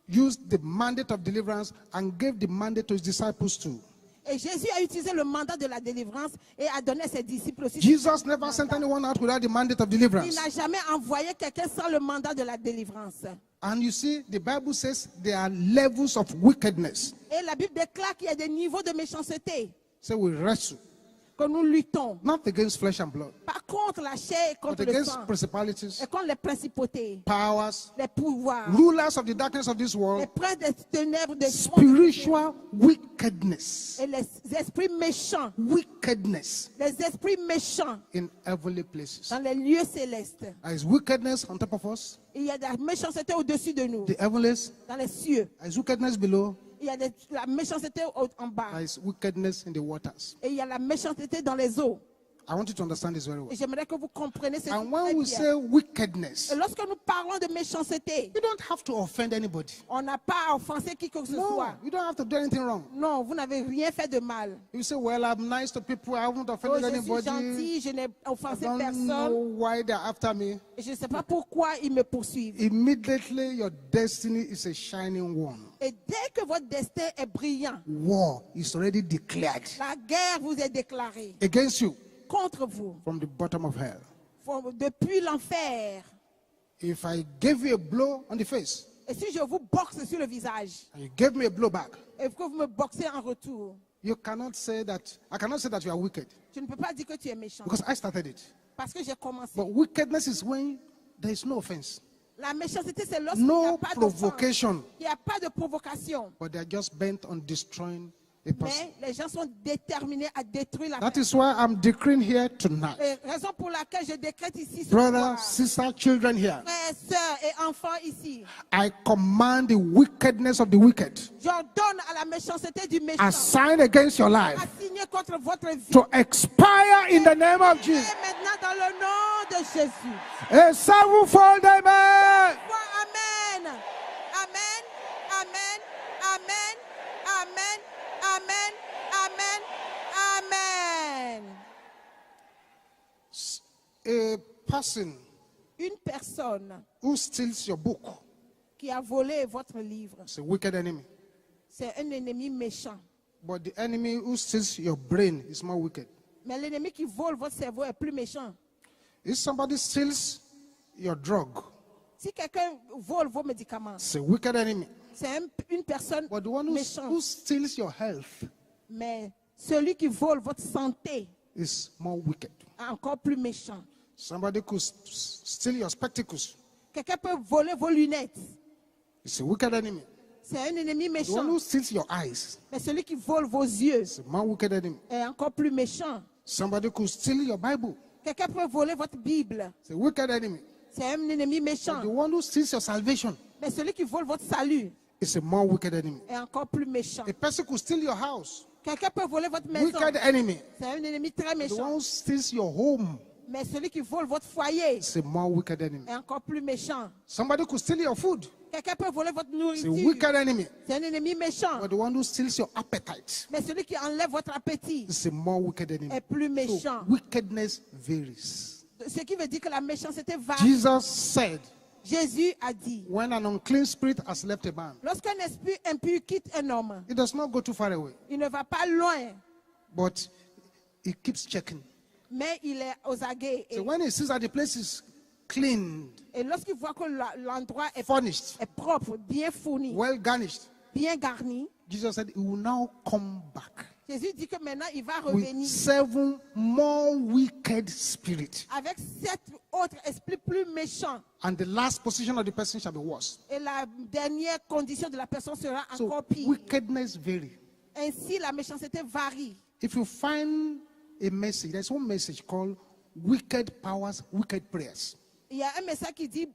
used the mandate of deliverance and gave the mandate to his disciples too. Et Jésus a utilisé le mandat de la délivrance et a donné à ses disciples aussi. Jesus never sent anyone out without the mandate of Il deliverance. n'a jamais envoyé quelqu'un sans le mandat de la délivrance. And you see, the Bible says there are levels of wickedness. Et la Bible déclare qu'il y a des niveaux de méchanceté So we wrestle, que nous luttons. not against flesh and blood, Pas contre la chair et but contre le against sang. principalities, Et contre les principautés, powers, les pouvoirs, rulers of the darkness of this les world, princes des ténèbres, des spiritual wickedness. et les esprits méchants, Wickedness les esprits méchants in heavenly places. dans les lieux célestes. There is wickedness on top of us, Il y a de la méchanceté au-dessus de nous, the heavenlies. dans les cieux. There is wickedness below. Il y a de la méchanceté en bas. There is wickedness in the waters. Et il y a la méchanceté dans les eaux. I want you to understand this very well. Et j'aimerais que vous compreniez ceci And très when we bien. say wickedness, Et lorsque nous parlons de méchanceté, you don't have to offend anybody. on n'a pas à offenser qui que ce No, soit. you don't have to do anything wrong. Non, vous n'avez rien fait de mal. You say, well, I'm nice to people. I haven't Oh, offended je suis anybody. gentil, je n'ai I offensé don't know personne. why they're after me. Et je ne sais pas pourquoi ils me poursuivent. Immediately, your destiny is a shining one. Et dès que votre destin est brillant, War is already declared la guerre vous est déclarée against you contre vous. from the bottom of hell. Depuis l'enfer. If I gave you a blow on the face, Et si je vous boxe sur le visage, and you gave me a blow back, et que vous me boxez en retour, you cannot say that, I cannot say that you are wicked, je ne peux pas dire que tu es méchant. because I started it. Parce que j'ai commencé. But wickedness is when there is no offense, La méchanceté, c'est lorsqu'il n'y a no pas d'offense. provocation, Il n'y a pas de provocation. but they are just bent on destroying a person. Mais les gens sont déterminés à détruire la That personne. is why I'm decreeing here tonight. Et raison pour laquelle je décrète ici ce Brothers, soir, sisters, children here, frères, sœurs et enfants ici, I command the wickedness of the wicked j'ordonne à la méchanceté du méchant assigned against your life assigné contre votre vie. to expire in the name of Et Jesus. maintenant dans le nom de Jésus. A sevenfold amen. Amen. Amen. Amen. Amen. Amen. Amen. Amen. Amen. A person Une personne who steals your book qui a volé votre livre, is a wicked enemy. c'est un ennemi méchant. But the enemy who steals your brain is more wicked. Mais l'ennemi qui vole votre cerveau est plus méchant. If somebody steals your drug, Si quelqu'un vole vos médicaments, it's a wicked enemy. c'est une personne But the one who méchante. steals your health Mais celui qui vole votre santé is more wicked. est encore plus méchant. Somebody could steal your spectacles. Quelqu'un peut voler vos lunettes. It's a wicked enemy. C'est un ennemi The one méchant. who steals your eyes Mais celui qui vole vos yeux is a more wicked enemy. est encore plus méchant. Somebody could steal your Bible. Quelqu'un peut voler votre Bible. It's a wicked enemy. C'est un ennemi The méchant. one who steals your salvation Mais celui qui vole votre salut is a more wicked enemy. est encore plus méchant. A person could steal your house. Quelqu'un peut voler votre maison. Wicked enemy. C'est un ennemi très The one méchant. who steals your home Mais celui qui vole votre foyer is a more wicked enemy. est encore plus méchant. Somebody could steal your food. Quelqu'un peut voler votre It's a nourriture. wicked enemy. C'est un ennemi méchant. But the one who steals your appetite Mais celui qui enlève votre appétit is a more wicked enemy. est plus So méchant. wickedness varies. Ce qui veut dire que la méchanceté varie. Jesus said, Jésus a dit, when an unclean spirit has left a man, lorsqu'un esprit impur quitte un homme, it does not go too far away, il ne va pas loin, but it keeps checking. mais il est aux aguets. So when he sees that the place is cleaned, Et lorsqu'il voit que l'endroit est furnished, propre, bien fourni, well garnished, bien garni, Jesus said he will now come back Jésus dit que maintenant il va with revenir 7 more wicked spirits. avec 7 autres esprits plus méchants. And the last position of the person shall be worse. Et la dernière condition de la personne sera So encore pire. wickedness vary. Ainsi, la méchanceté varie. If you find a message, there's one message called Wicked Powers, Wicked Prayers. Il y a un message qui dit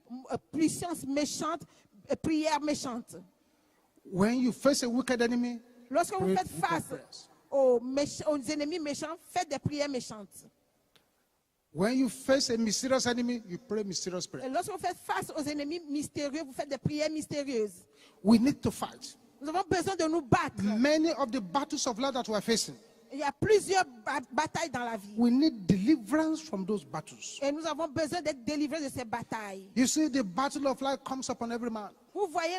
puissance méchante, prière méchante. When you face a wicked enemy, Lorsque vous pray faites wicked face prayers. aux ennemis méchants, faites des prières méchantes. When you face a mysterious enemy, you pray mysterious prayer. Et lorsque vous faites face aux ennemis mystérieux, vous faites des prières mystérieuses. We need to fight. Nous avons besoin de nous battre. Many of the battles of life that we are facing, Il y a plusieurs batailles dans la vie. we need deliverance from those battles. Et nous avons besoin d'être délivrés de ces batailles. You see, the battle of life comes upon every man. Vous voyez,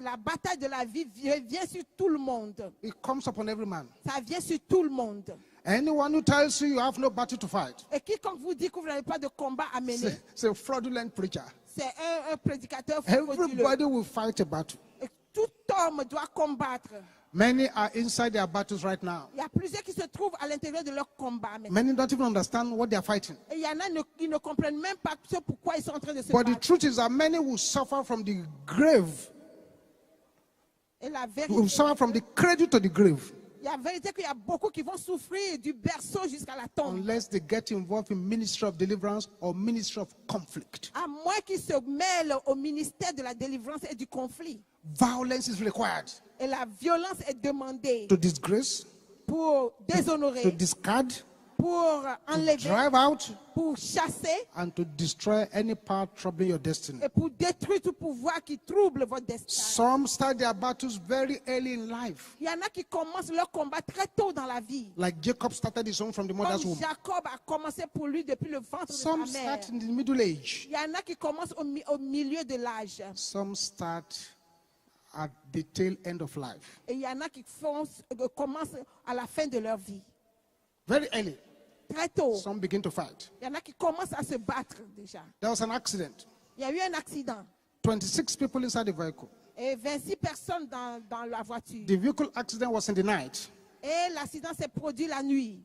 la bataille de la vie vient sur tout le monde. It comes upon every man. Ça vient sur tout le monde. Anyone who tells you you have no battle to fight, Et quiconque vous dit que vous n'avez pas de combat à mener, it's a fraudulent preacher. c'est un prédicateur frauduleux. Everybody will fight a battle. Et tout homme doit combattre. Many are inside their battles right now. Il y a plusieurs qui se trouvent à l'intérieur de leur combat maintenant. Many don't even understand what they are fighting. Et il y en a qui ne comprennent même pas ce pourquoi ils sont en train de se But the battre. truth is that many will suffer from the grave, Et la will vérité, suffer from the cradle to the grave, la vérité qu'il y a beaucoup qui vont souffrir du berceau jusqu'à la tombe. unless they get involved in ministry of deliverance or ministry of conflict. À moins qu'ils se mêlent au ministère de la délivrance et du conflit. Violence is required Et la violence est demandée to disgrace, pour to déshonorer, discard, pour to enlever, drive out, pour chasser and to destroy any power troubling your destiny. et pour détruire tout pouvoir qui trouble votre destin. Some start their battles very early in life, Il y en a qui commencent leur combat très tôt dans la vie. like Jacob started his own from the mother's Comme womb. Jacob a commencé pour lui depuis le ventre de sa Some mère. start in the middle age. Il y en a qui commencent au milieu de l'âge. Some start at the tail end of life. Et il y en a qui commencent à la fin de leur vie. Very early. Très tôt. Some begin to fight. Il y en a qui commencent à se battre déjà. There was an accident. Il y a eu un accident. 26 people inside the vehicle. Et 26 personnes dans la voiture. The vehicle accident was in the night. Et l'accident s'est produit la nuit.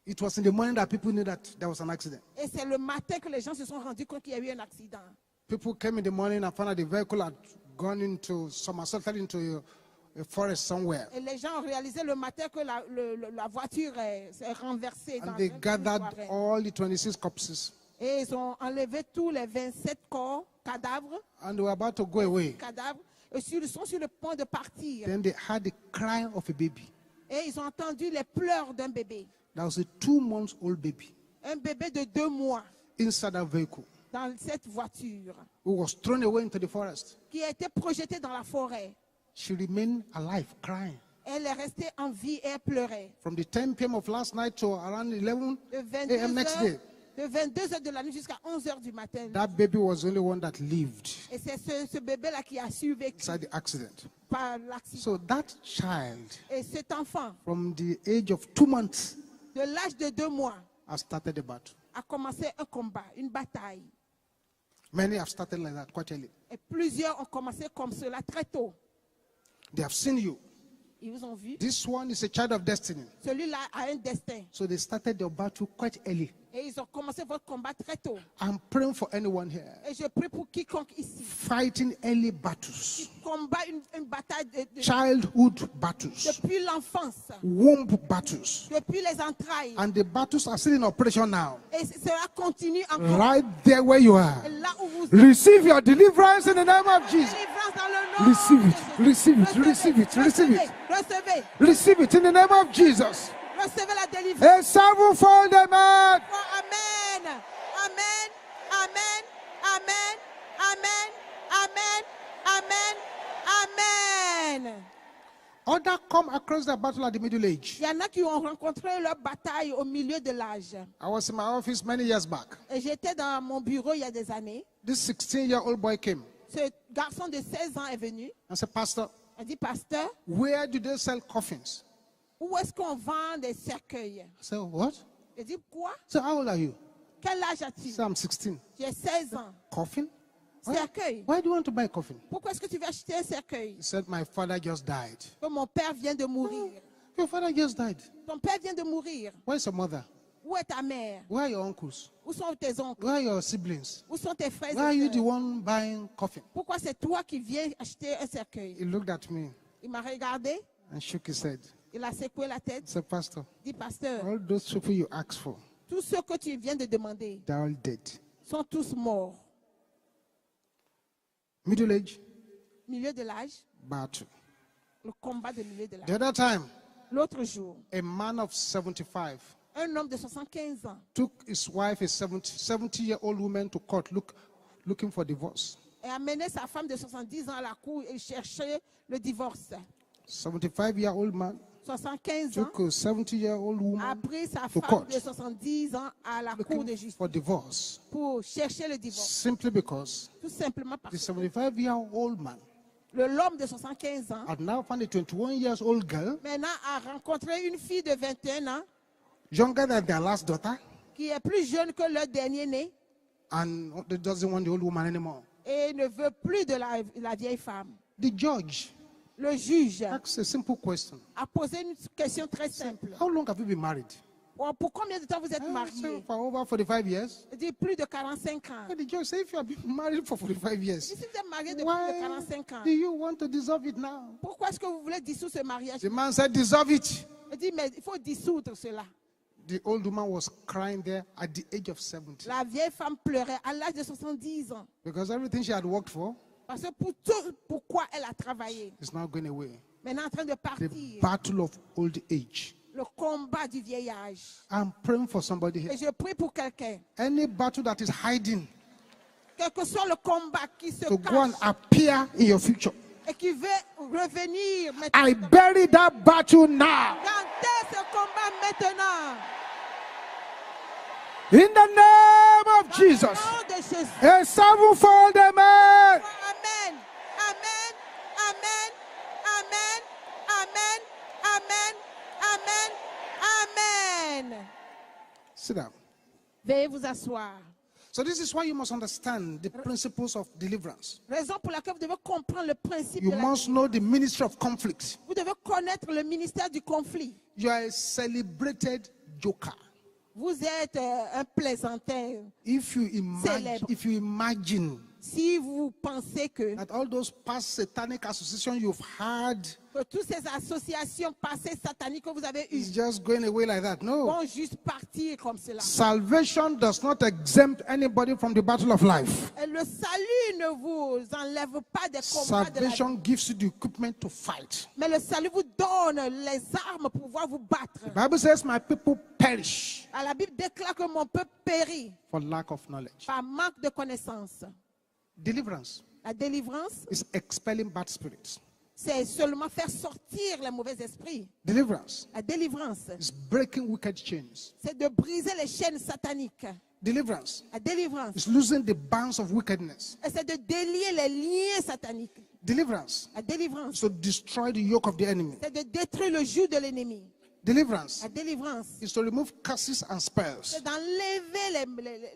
It was in the morning that people knew that there was an accident. Et c'est le matin que les gens se sont rendus compte qu'il y a eu un accident. People came in the morning and found out the vehicle had gone into, somersaulted into a forest somewhere. Et les gens ont réalisé le matin que la voiture s'est renversée. And Dans they une gathered forêt. all the 26 corpses. Et ils ont enlevé tous les 27 corps, cadavres, And they were about to go away. et ils sont sur le point de partir. Then they heard the cry of a baby. Et ils ont entendu les pleurs d'un bébé. That was a 2-month-old baby Un bébé de 2 mois inside that vehicle, dans cette voiture who was thrown away into the forest. qui a été projeté dans la forêt. She remained alive, crying. Elle est restée en vie et elle pleurait. From the 10 p.m. of last night to around 11 De a.m. next day, 22h de la nuit jusqu'à 11h du matin. that baby was the only one that lived Et c'est ce bébé-là qui a survécu inside the accident. par l'accident. So that child, Et cet enfant, from the age of 2 months, de l'âge de 2 mois, has started the battle. a commencé un combat, une bataille. Many have started like that quite early. Et plusieurs ont commencé comme cela très tôt. They have seen you. Ils vous ont vu. This one is a child of destiny. Celui-là a un destin. So they started their battle quite early. Et ils ont commencé votre combat très tôt. I'm praying for anyone here Et je prie pour quiconque ici fighting early battles, qui combat une bataille childhood battles, depuis l'enfance, womb battles, depuis les entrailles. and the battles are still in operation now. Et cela continue encore. Right there where you are. Et là où vous êtes. Receive your deliverance in the name of Jesus. Délivrance dans le nom Receive it, de Jésus. receive it, receive it, receive it. Recevez. Receive it in the name of Jesus. Recevez la délivrance. A sevenfold amen. Amen. Amen. Amen. Amen. Amen. Amen. Amen. Amen. Others come across the battle at the middle age. Il y en a qui ont rencontré leur bataille au milieu de l'âge. I was in my office many years back. Et j'étais dans mon bureau il y a des années. This 16-year-old boy came Ce garçon de 16 ans est venu. and said, Pastor, Il dit, pasteur, where do they sell coffins? où est-ce qu'on vend des cercueils? I said, what? Il dit, quoi? So how old are you? Quel âge I as-tu? said, I'm 16. J'ai 16 ans. Coffin? Cercueil. Why do you want to buy a coffin? Pourquoi est-ce que tu veux acheter un cercueil? He said, my father just died. Que mon père vient de mourir. Your father just died. Ton père vient de mourir. Where's your mother? Où est ta mère? Where are your uncles? Où sont tes oncles? Where are your siblings? Où sont tes frères Why are et you the sœurs? one buying coffin? Pourquoi c'est toi qui viens acheter un cercueil? He looked at me Il m'a regardé, and shook his head. il a secoué la He tête, said, Pastor, dit, pasteur, all those people you asked for, tous ceux que tu viens de demander they're all dead. sont tous morts. Middle age, Milieu de l'âge, battle. le combat de milieu de The l'âge. other time, L'autre jour, a man of 75 Un homme de 75 ans took his wife, a 70-year-old woman, to court looking for divorce. et a mené sa femme de 70 ans à la cour et cherchait le divorce. 75-year-old man 75 ans took a 70-year-old a woman pris sa to femme court de 70 ans à la cour de looking justice for divorce, pour chercher le divorce. simply because Tout simplement the parce que 75-year-old man l'homme de 75 ans had now found a 21-year-old girl, maintenant a rencontré une fille de 21 ans younger than their last daughter, qui est plus jeune que leur dernier né and they doesn't want the old woman anymore. et ne veut plus de la vieille femme. The judge Le juge asked a simple question. a posé une question très simple. How long have you been married? Bon, pour combien de temps vous êtes So mariés? for over 45 years. Il dit plus de 45 ans. But the judge said, if you have been married for 45 years, Si vous êtes mariés depuis plus de why 45 ans, do you want to dissolve it now? pourquoi est-ce que vous voulez dissoudre ce mariage? The man said, dissolve it. Il dit, mais il faut dissoudre cela. The old woman was crying there at the age of 70 La vieille femme pleurait à l'âge de 70 ans. because everything she had worked for Parce que pour tout, pourquoi elle a travaillé. is now going away. Maintenant en train de The partir. battle of old age. Le combat du vieil âge. I'm praying for somebody here. Et je prie pour quelqu'un. Any battle that is hiding Quel que soit le combat qui se to go and cache appear in your future, et qui veut revenir I maintenant. bury that battle now. Gardez ce combat maintenant. In the name of Au Jesus. nom de Jésus. A sevenfold amen. Amen. Amen. Amen. Amen. Amen. Amen. Amen. Amen. Sit down. Veuillez vous asseoir. So this is why you must understand the principles of deliverance. Raison pour laquelle vous devez comprendre le principe You de la must know the ministry of conflict. Vous devez connaître le ministère du conflit. You are a celebrated joker. Vous êtes un plaisantin. If you Célèbre. imagine Si vous pensez que that all those past satanic associations you've had toutes ces associations passées sataniques que vous avez is eues just going away like that. No. vont juste partir comme cela. Salvation does not exempt anybody from the battle of life. Et le salut ne vous enlève pas des combats de la vie. Salvation gives you the equipment to fight. Mais le salut vous donne les armes pour pouvoir vous battre. The Bible says, my people perish La Bible déclare que mon peuple périt for lack of knowledge. par manque de connaissance. Deliverance La délivrance, is expelling bad spirits. c'est seulement faire sortir les mauvais esprits. Deliverance La délivrance, is breaking wicked chains. c'est de briser les chaînes sataniques. Deliverance La délivrance, is losing the bands of wickedness. c'est de délier les liens sataniques. Deliverance La délivrance, is to destroy the yoke of the enemy. c'est de détruire le joug de l'ennemi. Deliverance La délivrance, is to remove curses and spells. c'est d'enlever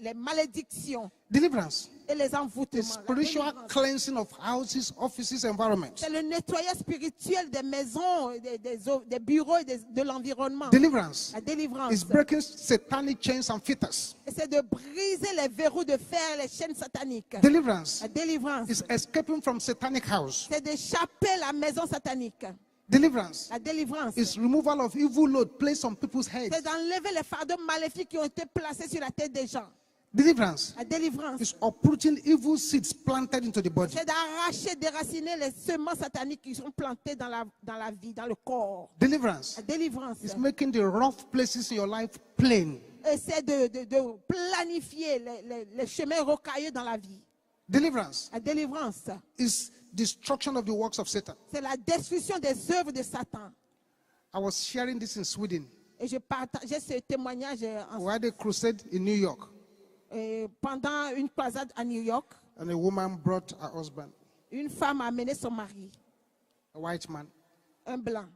les malédictions Deliverance et les is envoûtements. La spiritual délivrance, cleansing of houses, offices, environments. c'est le nettoyage spirituel des maisons, des bureaux et de l'environnement. Deliverance La délivrance, is breaking satanic chains and fetters. et c'est de briser les verrous de fer, les chaînes sataniques. Deliverance La délivrance, is escaping from satanic house. c'est d'échapper la maison satanique. Deliverance La délivrance, is removal of evil load placed on people's heads. c'est d'enlever les fardeaux maléfiques qui ont été placés sur la tête des gens. Deliverance La délivrance, is uprooting evil seeds planted into the body. c'est d'arracher, déraciner les semences sataniques qui sont plantées dans la vie, dans le corps. Deliverance La délivrance, is making the rough places in your life plain. et c'est de planifier les chemins rocailleux dans la vie. Deliverance La délivrance, is destruction of the works of Satan. c'est la destruction des œuvres de Satan. I was sharing this in Sweden. Et je partageais ce témoignage We had a crusade in New York, pendant une croisade à New York. and a woman brought her husband, Une femme a amené son mari, a white man. un blanc,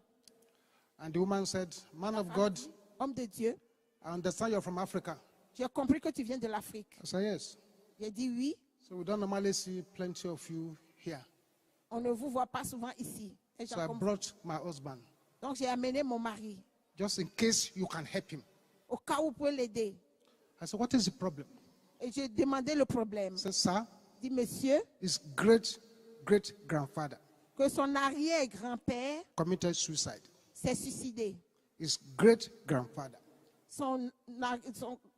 And the woman said, "Man of God, homme de Dieu. I understand you're from Africa." J'ai compris que tu viens de l'Afrique. I said, "Yes." J'ai dit oui, So we don't normally see plenty of you here. on ne vous voit pas souvent ici. Et j'ai So I compris. brought my husband, Donc j'ai amené mon mari, just in case you can help him. au cas où vous pouvez l'aider. I said, "What is the problem?" Et j'ai demandé le problème. He said, "Sir, Dit monsieur, his great-great-grandfather que son arrière-grand-père committed suicide. s'est suicidé. His great-grandfather Son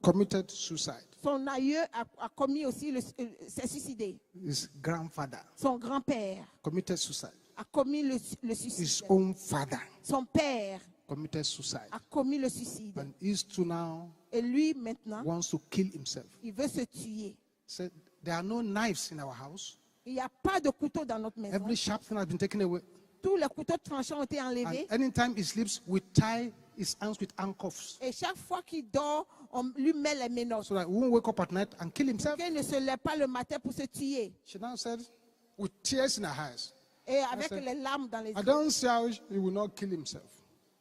committed suicide. aïeux a commis aussi, s'est suicidé. His grandfather Son grand-père committed suicide. a commis le His suicide. own father Son père committed suicide. a commis le suicide. And he's too now Et lui, maintenant, wants to kill himself. il veut se tuer. Said, there are no knives in our house. Il n'y a pas de couteau dans notre maison. Every sharp thing has been taken away. Tous les couteaux tranchants ont été And enlevés. anytime he sleeps, we tie his hands with handcuffs Et chaque fois qu'il dort, on lui met les menottes. so that he won't wake up at night and kill himself. Qu'il ne se lève pas le matin pour se tuer. She now said, with tears in her eyes, Et avec said, les larmes dans les I yeux. don't see how he will not kill himself.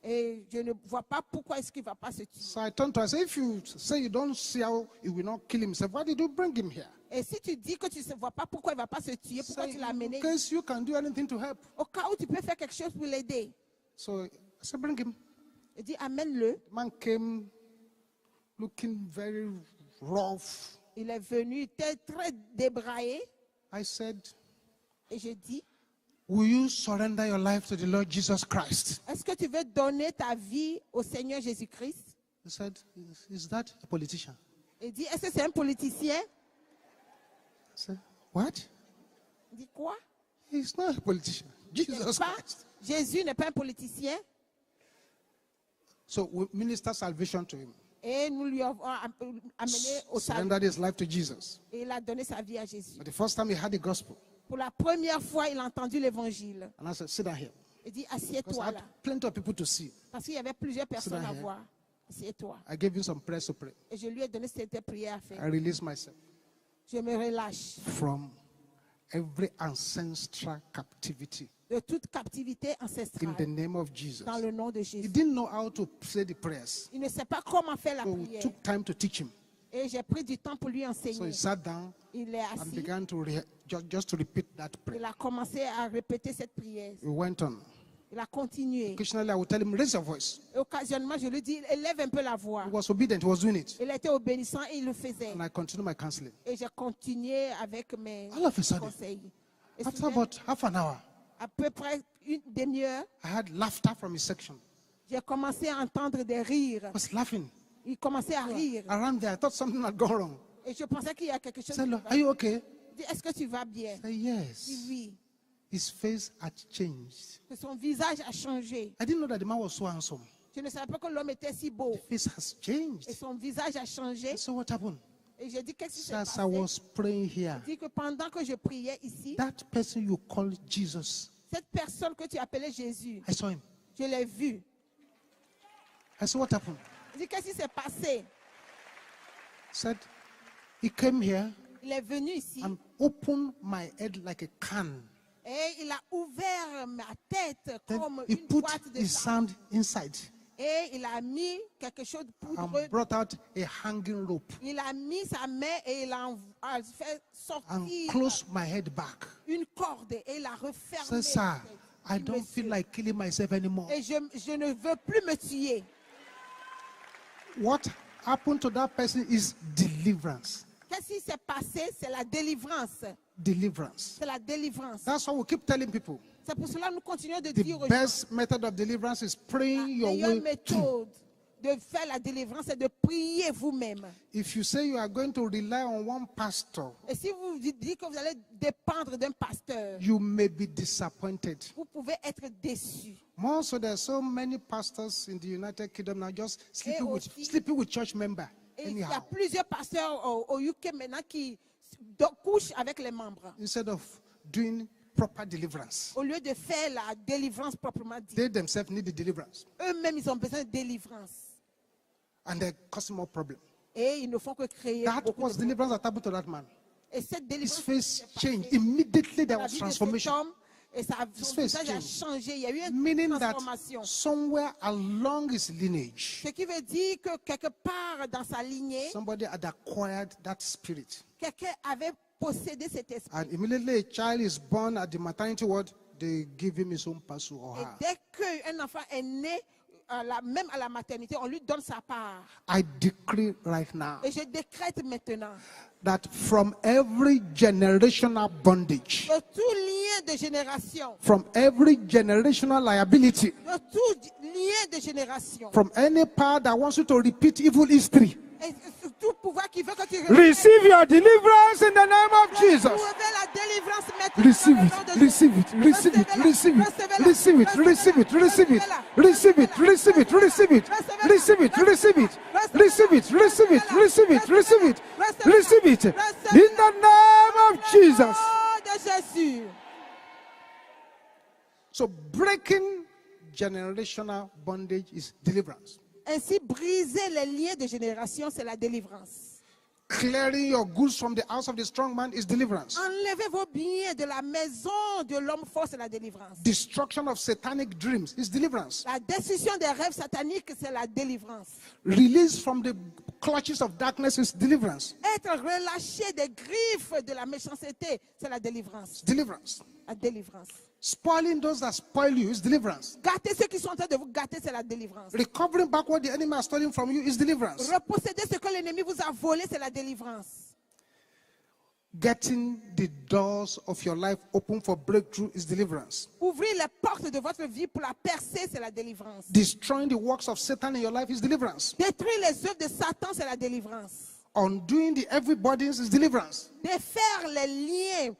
Et je ne vois pas pourquoi est-ce qu'il ne va pas se tuer. So I turned to her, I said, if you say you don't see how he will not kill himself, why did you bring him here? Et si tu dis que tu ne vois pas pourquoi il ne va pas se tuer, pourquoi Say, tu l'as in amené? case you can do anything to help. Au cas où tu peux faire quelque chose pour l'aider. So I said, bring him. Il dit, amène-le. The man came looking very rough. Il est venu, il était très débraillé. I said, Et je dis, will you surrender your life to the Lord Jesus Christ? est-ce que tu veux donner ta vie au Seigneur Jésus-Christ? He said, is that a politician? Il dit, est-ce que c'est un politicien? I said, what? Il dit, quoi? He's not a politician. Jesus N'est-ce pas? Christ. Jésus n'est pas un politicien. So we minister salvation to him. Et nous lui avons amené au salut. Surrendered his life to Jesus. Et il a donné sa vie à Jésus. But the first time he had the gospel, Pour la première fois, il a entendu l'évangile. and I said, sit down here. Il dit, Because I assieds-toi had là. plenty of people to see. Parce qu'il y avait plusieurs personnes à here. voir. Assieds-toi. I gave him some prayers to pray. Et je lui ai donné cette prière à faire. I released myself Je me relâche from every ancestral captivity de toute captivité in ancestrale the name of Jesus. dans le nom de He Jésus. didn't know how to say the prayers. Il ne sait pas comment faire la So we prière. took time to teach him. Et j'ai pris du temps pour lui So enseigner. he sat down Il est and assis. began to just to repeat that Il prayer. a commencé à répéter cette prière. We went on. Il a continué. Occasionally, I would tell him, raise your voice. Et occasionnellement, je lui dis, élève un peu la voix. He was obedient. He was doing it. Il était obéissant et il le faisait. And I continued my counseling. Et j'ai continué avec mes All of a sudden, conseils. Et after soudain, about half an hour, à peu près une demi-heure, I had laughter from his section. j'ai commencé à entendre des rires. I was laughing. Il commençait à rire. Around there, I thought something had gone wrong. Et je pensais qu'il y a quelque I chose. said, qui look, va. are you okay? Il dit, est-ce que tu vas bien? I said, Il dit, yes. oui. His face had changed. Que son visage a changé. I didn't know that the man was so handsome. Je ne savais pas que l'homme était si beau. The face has changed. Et son visage a changé. So what happened? Et j'ai dit, qu'est-ce qui s'est So as passé? I was praying here, Il dit que pendant que je priais ici, that person you call Jesus, cette personne que tu appelais Jésus, I saw him. je l'ai vu. I said, what happened? Il dit, qu'est-ce qui s'est passé? Said, he came here Il est venu ici and opened my head like a can. et il a ouvert ma tête Then comme he une put boîte de his sang. hand inside Et il a mis quelque chose de and poudreux. brought out a hanging rope Il a mis sa main et il a fait and sortir closed my head back. une corde et il a refermé. Said, ma sir, tête. I Dit, don't feel Monsieur, like killing myself anymore. et je ne veux plus me tuer. What happened to that person is deliverance. Qu'est-ce qui s'est passé? C'est la délivrance. Deliverance. C'est la délivrance. That's why we keep telling people. C'est pour cela que nous continuons de The dire aux gens, best method of deliverance is praying la your meilleure way through. méthode de faire la délivrance, c'est de prier vous-même. If you say you are going to rely on one pastor, Et si vous dites que vous allez dépendre d'un pasteur, you may be disappointed. vous pouvez être déçu. More so, there are so many pastors in the United Kingdom now just aussi- sleeping with church member. Et il y a Anyhow, plusieurs pasteurs au UK maintenant qui couchent avec les membres. instead of doing proper deliverance, Au lieu de faire la délivrance proprement dite. they themselves need the deliverance, Eux-mêmes, ils ont besoin de délivrance. and they're causing more problem. Et ils ne font que créer That beaucoup was de deliverance that happened to that man. Et cette His délivrance face s'est passée changed immediately. There dans la was vie de cet transformation, homme, et son face visage a changed. changé. Il y a eu une meaning that transformation. somewhere along his lineage, Ce qui veut dire que quelque part dans sa lignée, somebody had acquired that spirit. quelqu'un avait possédé cet esprit. And immediately a child is born at the maternity ward, they give him his own parcel or Et her. dès qu'un enfant est né, même à la maternité, on lui donne sa part. I decree right now Et je décrète maintenant that from every generational bondage, que tout lien de génération, from every generational liability, de tout lien de génération, from any power that wants you to repeat evil history, et tout pouvoir qui veut que tu Receive your deliverance in the name of Jesus. Recevez la délivrance maintenant. Receive dans le it, nom de receive it, receive it, receive it, receive it, receive it, receive it, receive it, receive it, receive it, receive it, receive it, receive it, receive it, receive it, receive it, receive it, in the name of Jesus. Au nom de Jésus. So breaking generational bondage is deliverance. Ainsi, briser les liens de génération, c'est la délivrance. Clearing your goods from the house of the strong man is deliverance. Enlevez vos biens de la maison de l'homme fort, c'est la délivrance. Destruction of satanic dreams is deliverance. La destruction des rêves sataniques, c'est la délivrance. Release from the clutches of darkness is deliverance. Être relâché des griffes de la méchanceté, c'est la délivrance. Deliverance. La délivrance. Spoiling those that spoil you is deliverance. Gâter ceux qui sont en train de vous gâter, c'est la délivrance. Recovering back what the enemy has stolen from you is deliverance. Reposséder ce que l'ennemi vous a volé, c'est la délivrance. Getting the doors of your life open for breakthrough is deliverance. Ouvrir les portes de votre vie pour la percer, c'est la délivrance. Destroying the works of Satan in your life is deliverance. Détruire les œuvres de Satan, c'est la délivrance. Undoing the heavy burdens is deliverance. Défaire les liens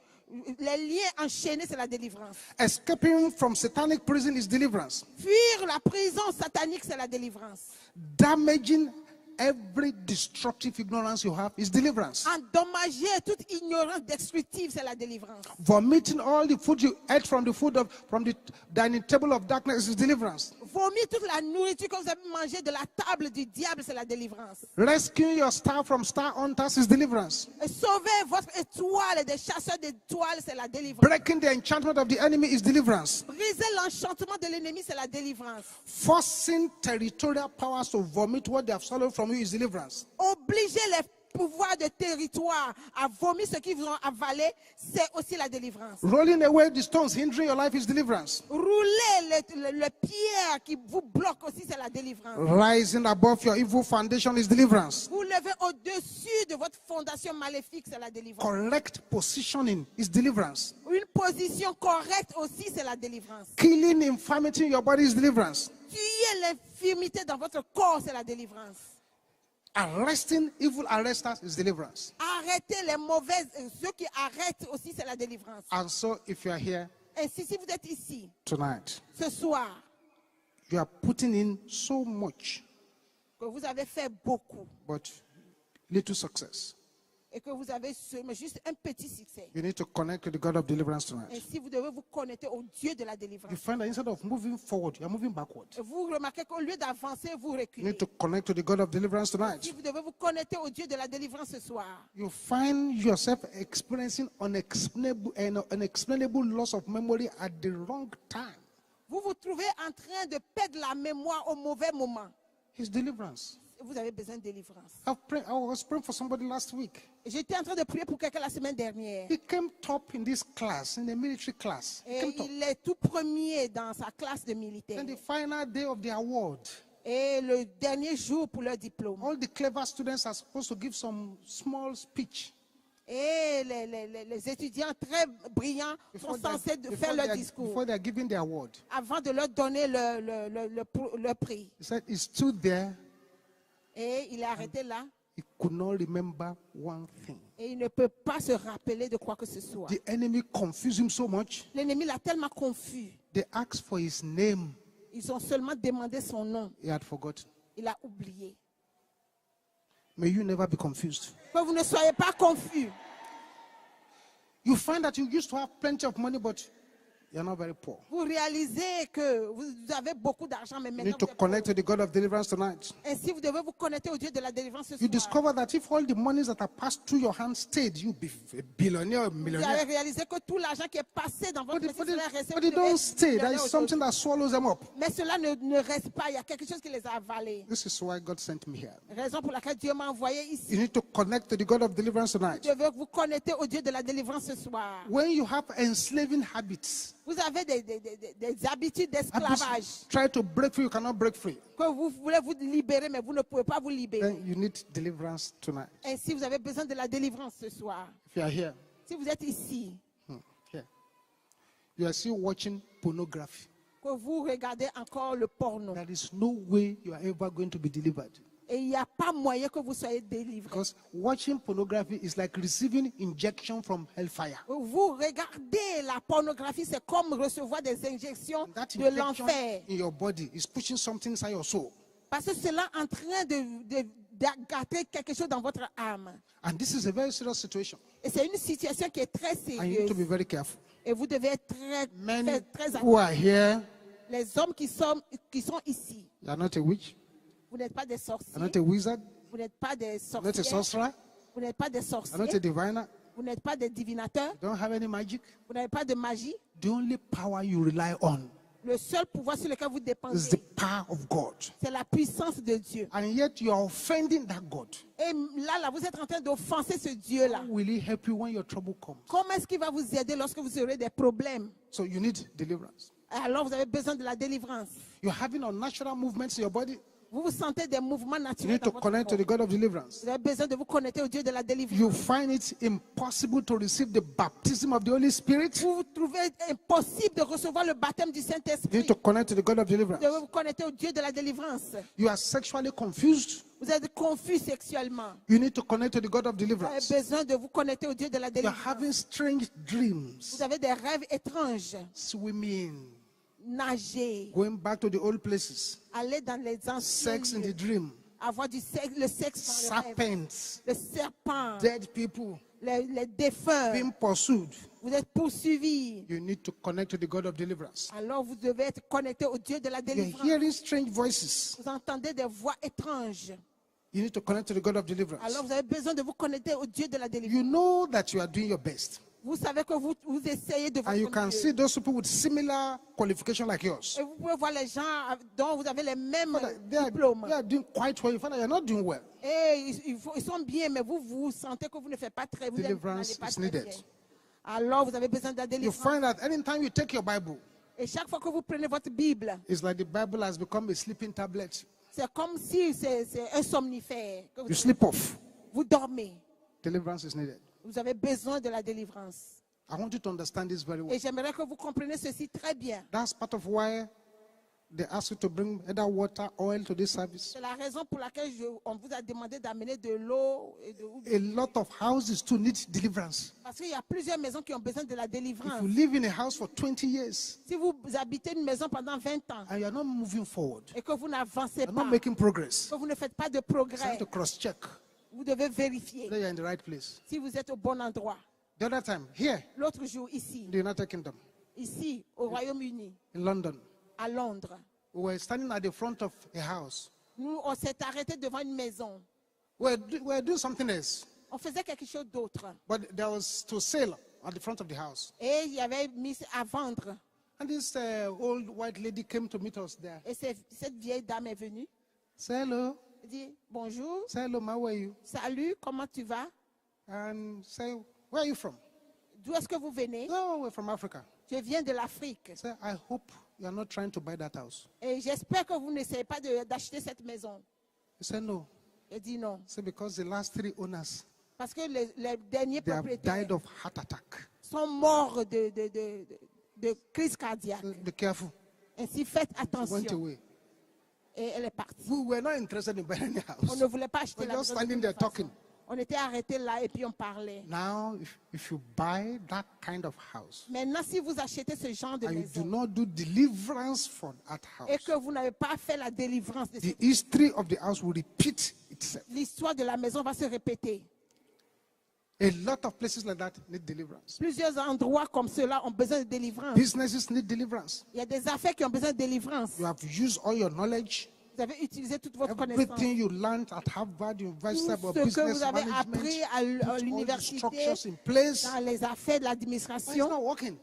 enchaînés, c'est la délivrance. Escaping from satanic prison is deliverance. Fuir la prison satanique, c'est la délivrance. Damaging every destructive ignorance you have is deliverance. Endommager toute ignorance destructive, c'est la délivrance. Vomiting all the food you ate from the dining table of darkness is deliverance. Vomir toute la nourriture que vous avez mangée de la table du diable, c'est la délivrance. Rescuing your star from star hunters is deliverance. Et sauver votre étoile des chasseurs d'étoiles, c'est la délivrance. Breaking the enchantment of the enemy is deliverance. Briser l'enchantement de l'ennemi, c'est la délivrance. Forcing territorial powers to vomit what they have swallowed from you is deliverance. Obliger les pouvoirs de territoire à vomir ce qu'ils vous ont avalé, c'est aussi la délivrance. Rolling away the stones hindering your life is deliverance. Rouler les pierres qui vous bloquent aussi, c'est la délivrance. Rising above your evil foundation is deliverance. Vous levez au-dessus de votre fondation maléfique, c'est la délivrance. Correct positioning is deliverance. Une position correcte aussi, c'est la délivrance. Killing infirmity in your body is deliverance. Tuer l'infirmité dans votre corps, c'est la délivrance. Arresting evil arresters is deliverance. Arrêtez les mauvaises, ceux qui arrêtent aussi, c'est la délivrance. And so if you are here Et si vous êtes ici, tonight, ce soir, you are putting in so much, que vous avez fait beaucoup, but little success. et que vous avez mais juste un petit succès. You need to connect to the God of deliverance Et tonight. si vous devez vous connecter au Dieu de la You délivrance, find that instead of moving forward, you are moving backward. vous remarquez qu'au lieu d'avancer, vous You reculez. need to connect to the God of deliverance Si tonight. vous devez vous connecter au Dieu de la délivrance ce soir, You find yourself experiencing unexplainable loss of memory at the wrong time. vous vous trouvez en train de perdre la mémoire au mauvais moment. His deliverance. Vous avez besoin de délivrance. I was praying for somebody last week. J'étais en train de prier pour quelqu'un la semaine dernière. He came top in this class, in the military class. He Et came top. il est tout premier dans sa classe de militaire. And the final day of the award, Et le dernier jour pour leur diplôme. all the clever students are supposed to give some small speech Et les étudiants très brillants sont censés faire leur discours before they are giving the award. avant de leur donner le prix. He said he stood there. Et il est arrêté là. He could not remember one thing. Et il ne peut pas se rappeler de quoi que ce soit. The enemy confused him so much. L'ennemi l'a tellement confus. They asked for his name. Ils ont seulement demandé son nom. He had forgotten. Il a oublié. May you never be confused. Que vous ne soyez pas confus. You find that you used to have plenty of money, but you're not very poor. Vous réalisez que vous avez beaucoup d'argent, mais You maintenant need to vous êtes connect pauvre. to the God of deliverance tonight. Ainsi, vous devez vous connecter au Dieu de la délivrance ce You soir. discover that if all the monies that are passed through your hands stayed, you'll be a billionaire or Vous avez millionaire. réalisé que tout l'argent qui est passé dans votre But main, cela est resté. they don't stay. There is something that swallows them up. Mais cela ne reste pas. Il y a quelque chose qui les a avalés. This is why God sent me here. Raison pour laquelle Dieu m'a envoyé You ici. need to connect to the God of deliverance tonight. Vous devez vous connecter au Dieu de la délivrance ce soir. When you have enslaving habits, Vous avez des habitudes d'esclavage. try to break free, you cannot break free. Que vous voulez vous libérer, mais vous ne pouvez pas vous libérer. Then you need deliverance tonight. Ainsi, vous avez besoin de la délivrance ce soir. If you are here, Si vous êtes ici, here, you are still watching pornography. que vous regardez encore le porno. There is no way you are ever going to be delivered. Et il n'y a pas moyen que vous soyez délivré. Because watching pornography is like receiving injection from hellfire. Vous regardez la pornographie, c'est comme recevoir des injections That de injection l'enfer. in your body is pushing something inside your soul. Parce que cela est en train d'aggraver quelque chose dans votre âme. And this is a very serious situation. Et c'est une situation qui est très And you need to be sérieuse. very careful. Et vous devez être très, Many très, très who attentifs. are here, Les hommes qui sont ici, you are not a witch, vous n'êtes pas des you sorciers, are not a wizard, vous n'êtes pas des you are not a sorcières, sorcerer, vous n'êtes pas des you are not a sorciers, diviner, vous n'êtes pas des divinateurs, you don't have any magic. vous n'avez pas de magie. The only power you rely on Le seul pouvoir sur lequel vous is the dépendez, power of God. c'est la puissance de Dieu. And yet you are offending that God. Et là, vous êtes en train d'offenser ce Dieu-là. How will he help you when your trouble comes? Comment est-ce qu'il va vous aider lorsque vous aurez des problèmes? So you need deliverance. Alors vous avez besoin de la délivrance. You're having unnatural movements in your body. Vous vous sentez des mouvements You naturels need dans to votre connect to the corps. God of deliverance. Vous avez besoin de vous connecter au Dieu de la You délivrance. find it impossible to receive the baptism of the Holy Spirit. Vous vous trouvez impossible de recevoir le baptême du You Saint-Esprit. need to connect to the God of Vous devez deliverance. vous connecter au Dieu de la délivrance. You are sexually confused. Vous êtes confus sexuellement. You need to connect to the God of Vous avez deliverance. besoin de vous connecter au Dieu de la You are délivrance. having strange dreams, Vous avez des rêves étranges. swimming, Nager, going back to the old places, aller dans les anciens sex in the lieux, dream, avoir le sexe dans le rêve, serpents, le serpent, dead people les défunts. being pursued. Vous êtes poursuivis. You need to connect to the God of deliverance. Alors vous devez être connecté au Dieu de la You're délivrance. hearing strange voices. Vous entendez des voix étranges. You need to connect to the God of Alors deliverance. vous avez besoin de vous connecter au Dieu de la délivrance. You know that you are doing your best. Vous savez que vous essayez de And you votre can mieux. see those people with similar qualifications like yours. Et vous pouvez voir les gens dont vous avez les mêmes They are diplômes. doing quite well. You find that you're not doing well. Et ils sont bien, mais vous sentez que vous ne faites pas très bien. Deliverance is needed. Alors vous avez besoin de la You délivrance. find that anytime you take your Bible, Et chaque fois que vous prenez votre Bible, it's like the Bible has become a sleeping tablet. c'est comme si c'est un somnifère. Que You sleep off. vous dormez. Deliverance is needed. Vous avez besoin de la délivrance. I want you to understand this very well. Et j'aimerais que vous compreniez ceci très bien. That's part of why they ask you to bring either water, oil to this service. C'est la raison pour laquelle on vous a demandé d'amener de l'eau. A lot of houses too need deliverance. Parce qu'il y a plusieurs maisons qui ont besoin de la If délivrance. you live in a house for 20 years Si vous habitez une maison pendant 20 ans and you are not moving forward, et que vous n'avancez you're pas, not making progress, que vous ne faites pas de you progrès, have to cross-check vous devez vérifier that you're in the right place. si vous êtes au bon endroit. The other time, here L'autre jour, ici, in the United Kingdom, au Royaume-Uni, in London, à Londres, we were standing at the front of a house. nous, on s'est arrêté devant une maison. We were doing something else, On faisait quelque chose d'autre. but there was to sale at the front of the house. Et il y avait mis à vendre. And this old white lady came to meet us there. Et cette vieille dame est venue. Say hello. Elle dit, bonjour, Say hello, ma, how are you? salut, comment tu vas? And say, where are you from? D'où est-ce que vous venez? No, we're from Africa. Je viens de l'Afrique. Say, I hope you are not trying to buy that house. Et j'espère que vous n'essayez pas d'acheter cette maison. He said, no. Elle dit non. Say, because the last 3 owners, Parce que les derniers they have propriétaires died of heart attack. sont morts de crise cardiaque. So be careful. Ainsi, faites Went attention. away. Et elle est partie. We were not interested in buying a On house. ne voulait pas acheter We're la just maison. de standing toute there façon. talking. On était arrêtés là et puis on parlait. Now, if you buy that kind of house Maintenant, si vous achetez ce genre de and you do maison not do deliverance for that et house, que vous n'avez pas fait la délivrance de the cette history of the house will repeat itself. l'histoire de la maison va se répéter. A lot of places like that need deliverance. Plusieurs endroits comme cela ont besoin de délivrance. Businesses need deliverance. Il y a des affaires qui ont besoin de délivrance. You have used all your knowledge, Vous avez utilisé toute votre connaissance. everything you learned at Harvard University Tout about ce que business vous avez management, appris à put all the l'université, structures in place. dans les affaires de But it's l'administration, not working.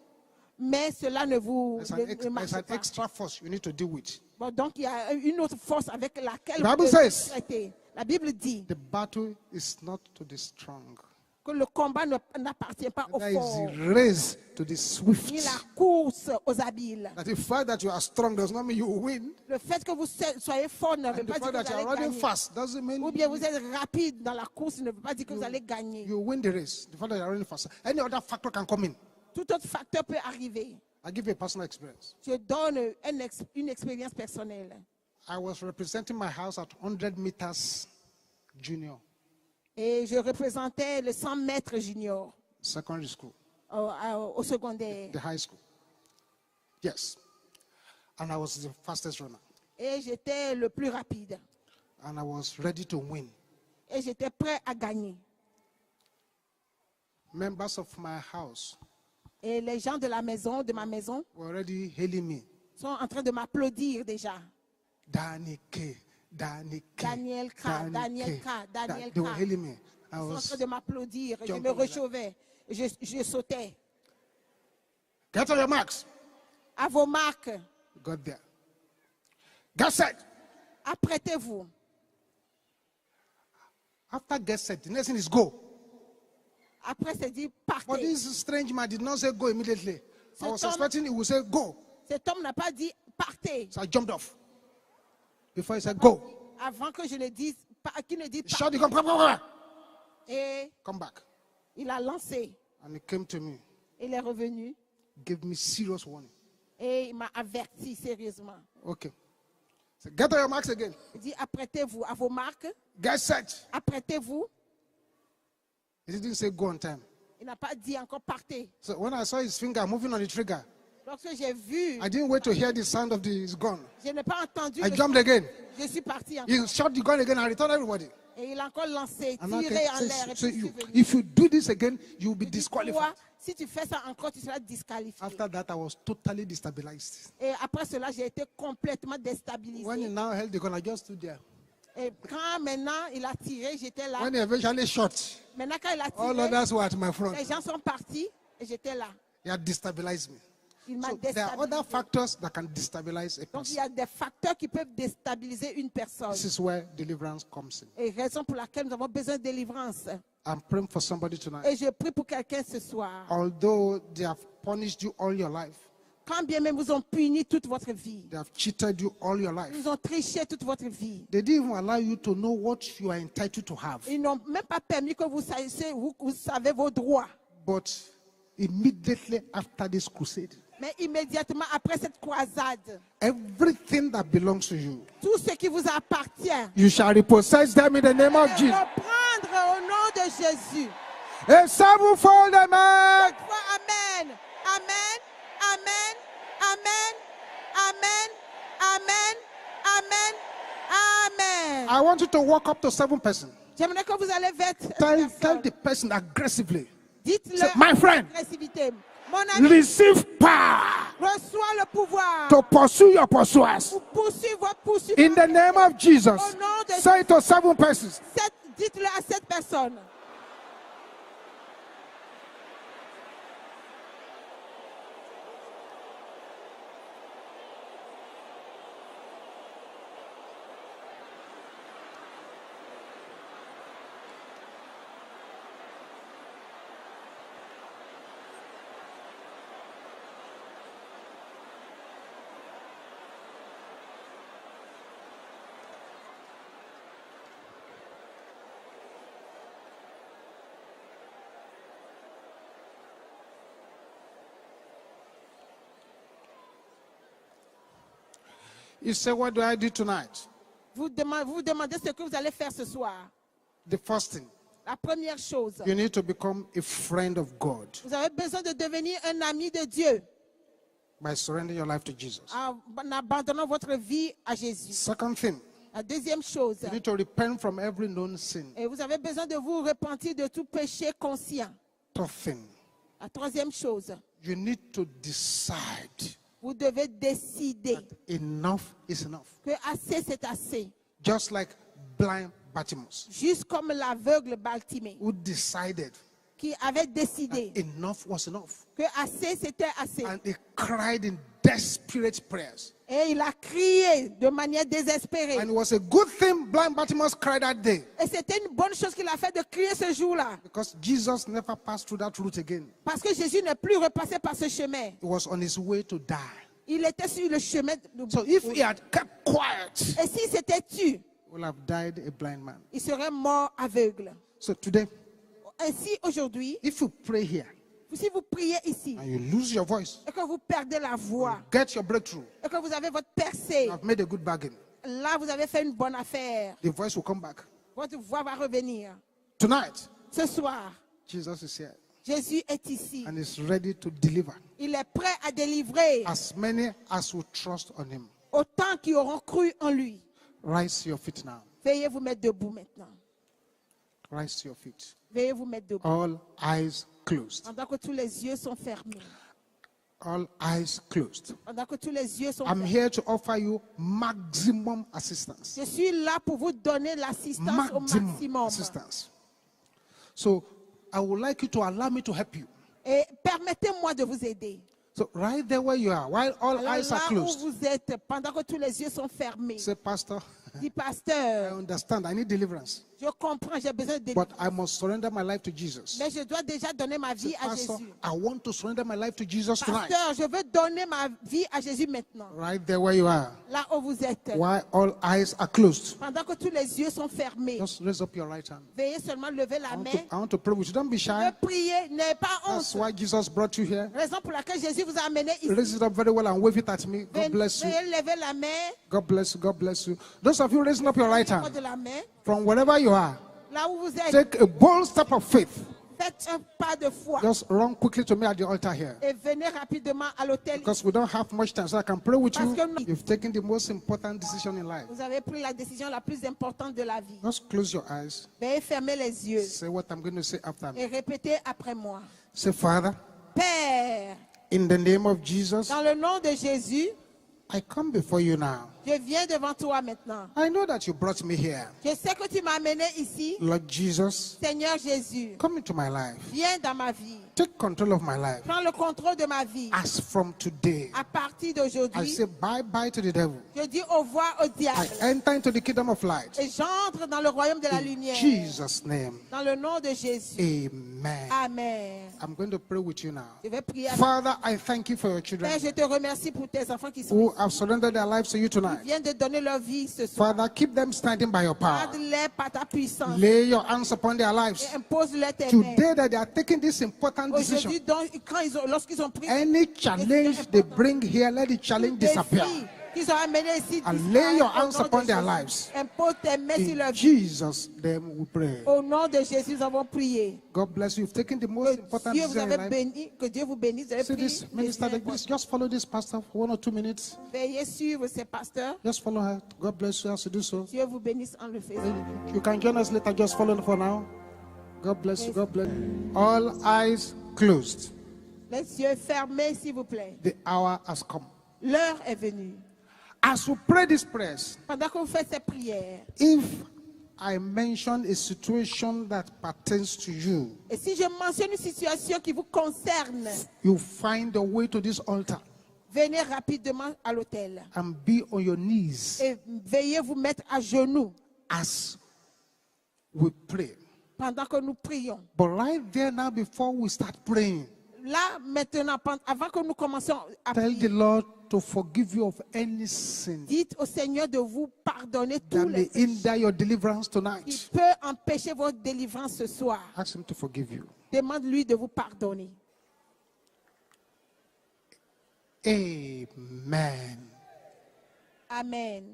mais cela ne vous There's an, ne marche there's an pas. extra force you need to deal with. Bon, donc il y a une autre force avec laquelle The vous Bible devez says- traiter. La Bible dit The battle is not to the strong, que le combat n'appartient pas aux that forts, is race to the swift. ni la course aux habiles. That the fact that you are strong does not mean you will win. Le fait que vous soyez fort ne veut And the pas dire fact que that vous you are allez running gagner. fast doesn't mean Ou bien vous êtes rapide dans la course ne veut pas dire que vous allez gagner. you win the race. The fact that you are running fast. Any other factor can come in. Tout autre facteur peut arriver. I give you a personal experience. Je donne une expérience personnelle. I was representing my house at 100 meters junior Et je représentais le 100 mètres junior secondary school, au secondaire. the high school. Yes. And I was the fastest runner. Et j'étais le plus rapide. And I was ready to win. Et j'étais prêt à gagner. Members of my house Et les gens de ma maison, were already hailing me. sont en train de m'applaudir déjà. Danny K. Danny K. Daniel K, Danny Daniel K. K, Daniel They were K. hailing me. I Ils sont en was train de m'applaudir. Je jumping me like rechauvais. Je sautais. Get on your marks. À vos marques, Got there. Get set. apprêtez-vous. After get set, the next thing is go. Après, c'est dit But partez. this strange man did not say go immediately. I was Cet homme- expecting he would say go. Cet homme n'a pas dit partez So I jumped off. Before he said go. avant que je ne dise, qu'il ne dise He pas. shot the gun. Come Et back. il a lancé. And he came to me. Il est revenu Gave me serious warning. et il m'a averti sérieusement. Okay. So get on your marks again. Il dit apprêtez-vous à vos marques, Get set. apprêtez-vous. He didn't say go on time. Il n'a pas dit encore partez. So when I saw his finger moving on the trigger, Lorsque j'ai vu, I didn't wait to hear the sound of his gun. je n'ai pas entendu. I le jumped son. again. Je suis parti encore. He shot the gun again and returned everybody. Et il a encore lancé, And I tiré can en say, l'air. Et so puis je you, suis venu. if you do this again, you will be Il dit, disqualified. toi, si tu fais ça encore, tu seras disqualifié. After that, I was totally destabilized. Et après cela, j'ai été complètement When he déstabilisé. now held the gun, I just stood there. Et quand maintenant il a tiré, j'étais là. When he eventually shot, Maintenant quand il a all tiré, others were at my front. les gens sont partis et j'étais là. He had destabilized me. Il m'a So there are other déstabilisé. factors that can destabilize a Donc il y person. a des facteurs qui peuvent déstabiliser une personne. This is where deliverance comes in. Et raison pour laquelle nous avons besoin de délivrance. I'm praying for somebody tonight. Et je prie pour quelqu'un ce soir. Although they have punished you all your life, Quand bien même vous ont puni toute votre vie, they have cheated you all your life, ils ont triché toute votre vie. they didn't even allow you to know what you are entitled to have. Ils n'ont même pas permis que vous sachiez, vous savez vos droits. But immediately after this crusade, Mais immédiatement après cette croisade, everything that belongs to you, tout ce qui vous appartient, you shall repossess them in the name of Jesus. reprendre au nom de Jésus. A sevenfold amen. Amen. Amen. Amen. Amen. Amen. Amen. Amen. Amen. I want you to walk up to 7 persons. J'aimerais que vous allez vers cette Tell personne. the person aggressively, Dites-le say, my friend, avec agressivité. Mon ami, receive power reçois le pouvoir to pursue your pursuers. pour poursuivre votre poursuivre. In the name of Jesus, Au nom de say it to 7 persons. Dites-le à cette personne. You say, what do I do tonight? Vous demandez ce que vous allez faire ce soir. The first thing, La première chose, you need to become a friend of God vous avez besoin de devenir un ami de Dieu by surrendering your life to Jesus. en abandonnant votre vie à Jésus. Second thing, La deuxième chose, you need to repent from every known sin. et vous avez besoin de vous repentir de tout péché conscient. Third thing, La troisième chose, you need to decide vous devez décider enough is enough. que assez c'est assez. Just like blind Bartimaeus, Juste comme l'aveugle Baltimée who decided qui avait décidé that enough was enough. que assez c'était assez. And he cried in desperate prayers. Et il a crié de manière désespérée. And it was a good thing blind Bartimaeus cried that day, Et c'était une bonne chose qu'il a fait de crier ce jour-là. because Jesus never passed through that route again. Parce que Jésus n'est plus repassé par ce chemin. He was on his way to die. Il était sur le chemin. So if he had kept quiet, Et s'il s'était tu, he would have died a blind man. il serait mort aveugle. So today, Ainsi, aujourd'hui, if you pray here si vous priez ici and you lose your voice, et que vous perdez la voix get your breakthrough, et que vous avez votre percée, you have made a good bargain. là, vous avez fait une bonne affaire. The voice will come back. Votre voix va revenir. Tonight, Ce soir, Jesus is here Jésus est ici. and is ready to deliver Il est prêt à délivrer as many as will trust on him. autant qui auront cru en lui. Rise to your feet now. Veuillez vous mettre debout maintenant. Rise to your feet. Veuillez vous mettre debout. All eyes closed. Pendant que tous les yeux sont fermés. All eyes closed. Pendant que tous les yeux sont I'm fermés. here to offer you maximum assistance. Je suis là pour vous donner l'assistance au maximum. Assistance. So I would like you to allow me to help you. Et permettez-moi de vous aider. So right there where you are, while all Alors eyes are là où closed, vous êtes, pendant que tous les yeux sont fermés, say, Pastor, dis I pasteur, understand. I need deliverance. je comprends, j'ai besoin de But délivrance. I must surrender my life to Jesus. Mais je dois déjà donner ma vie Say, à Pastor, Jésus. I want to surrender my life to Jesus tonight. Pasteur, je veux donner ma vie à Jésus maintenant. Right there where you are, Là où vous êtes. while all eyes are closed, Pendant que tous les yeux sont fermés, just raise up your right hand. veuillez seulement lever la main. I want to pray with you. Don't be Je shy. veux prier, n'ayez pas That's honte. why Jesus brought you here. Raison pour laquelle Jésus vous a amené ici. Raise it up very well and wave it at me. God bless you. Veuillez lever la main. God bless you. God bless you. Those of you raising up your right Au hand, de la main. from wherever you are, Là où vous êtes, take a bold step of faith. faites un pas de foi. Just run quickly to me at the altar here. Et venez rapidement à l'hôtel. Because we don't have much time, so I can pray with you. Parce que- You've taken the most important decision in life. Vous avez pris la décision la plus importante de la vie. Just close your eyes. Veuillez fermer les yeux Say what I'm going to say after me. et répétez après moi. Say, Father, Père, in the name of Jesus, dans le nom de Jésus, I come before you now. je viens devant toi maintenant. I know that you brought me here. Je sais que tu m'as amené ici. Lord Jesus, Seigneur Jésus, come into my life. viens dans ma vie. Take control of my life. Prends le contrôle de ma vie. As from today, À partir I d'aujourd'hui, say bye-bye to the devil. je dis au revoir au I diable. enter into the kingdom of light. Et j'entre dans le royaume de la In lumière. Jesus' name, Dans le nom de Jésus. amen. Amen. I'm going to pray with you now. Je vais prier avec Father, I thank you for your children Père, je te remercie pour tes enfants qui sont who ici. have surrendered their lives to you Ils tonight. viennent de donner leur vie ce soir. Father, keep them standing by your power. Garde-les par ta puissance. Lay your hands upon their lives. Et impose-leur tes mains. Today that they are taking this important decision, Aujourd'hui, lorsqu'ils ont pris any challenge they bring here, let the challenge les disappear. filles qu'ils ont amenées ici, And disparaissent lay your au hands nom de upon their Jésus. lives. Impose tes mains sur In leur vie. Jesus' name we pray. Au nom de Jésus, nous avons prié. God bless you. You've taken the most important Dieu vous decision in avez life. béni, que Dieu vous bénisse. Vous avez See pris this minister, les please just follow this pastor for 1 or 2 minutes. Veuillez suivre ces pasteurs. Just follow her. God bless you as you do so. Dieu vous bénisse en le faisant. You can join us later. Just follow for now. God bless you. God bless you. All eyes closed. Les yeux fermés, s'il vous plaît. The hour has come. L'heure est venue. As we pray these prayers, Pendant que vous faites ces prières, if I mention a situation that pertains to you, et si je mentionne une situation qui vous concerne, you find a way to this altar venez rapidement à l'hôtel and be on your knees et veuillez vous mettre à genoux as we pray. pendant que nous prions. But right there now, before we start praying, Là, maintenant, avant que nous commencions à tell the prier, Lord to forgive you of any sin dites au Seigneur de vous pardonner that tous may les péchés hinder your deliverance qui tonight. peut empêcher votre délivrance ce soir. Ask Him to forgive you. Demande-lui de vous pardonner. Amen. Amen.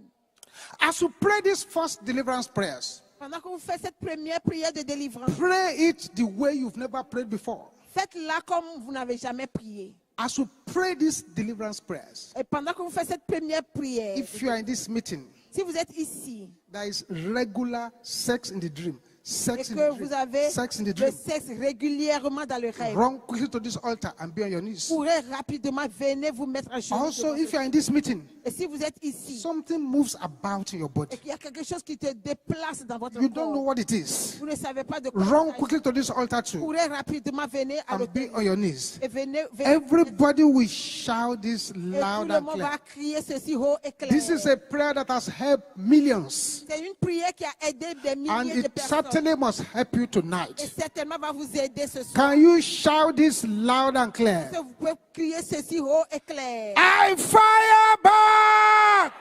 As you pray these first deliverance prayers, Pendant que vous faites cette première prière de délivrance, pray it the way you've never prayed before. faites-la comme vous n'avez jamais prié. As you pray these deliverance prayers, Et pendant que vous faites cette première prière, if you are in this meeting, si vous êtes ici there is regular sex in the dream. et Sex in que the vous dream. avez Sex in the le dream. sexe régulièrement dans le rêve, Run quickly to this altar and be on your knees. pourrez rapidement venir vous mettre à genoux. Also, devant if you le- are in this meeting, Et si vous êtes ici something moves about in your et body. qu'il y a quelque chose qui te déplace dans votre You don't know corps, what it is. vous ne savez pas de quoi Run il s'agit, quickly to this altar too pourrez rapidement venir à and be l'hôtel on your knees. et venez Everybody will shout this et tout loud le and monde clear. va crier ceci haut et clair. This is a prayer that has helped millions, C'est une prière qui a aidé des and milliers de it personnes certainly must help you et tonight. certainement va vous aider ce soir. Can you shout this loud and clear? Vous pouvez crier ceci haut et clair. I fire back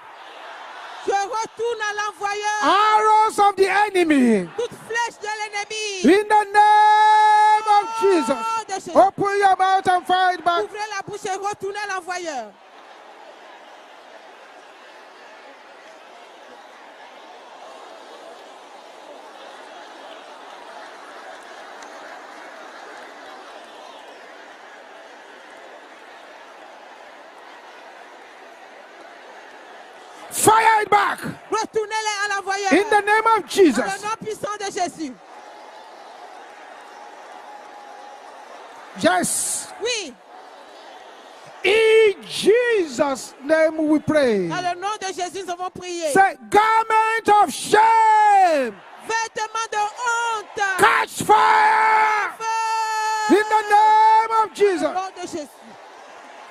Je retourne à l'envoyeur. arrows of the enemy Toute flèche de l'ennemi. in the name of Oh, de Jesus. Jésus. Open your mouth and fire it back. Ouvrez la bouche et retournez à l'envoyeur. Fire it back. Retournez-les à l'envoyeur. In the name of Dans Jesus. le nom puissant de Jésus. Yes. Oui. In Jesus' name we pray. Dans le nom de Jésus, nous avons prié. Say, garment of shame. Vêtements de honte. Catch fire. Feu. In the name of Jesus. Dans le nom de Jésus.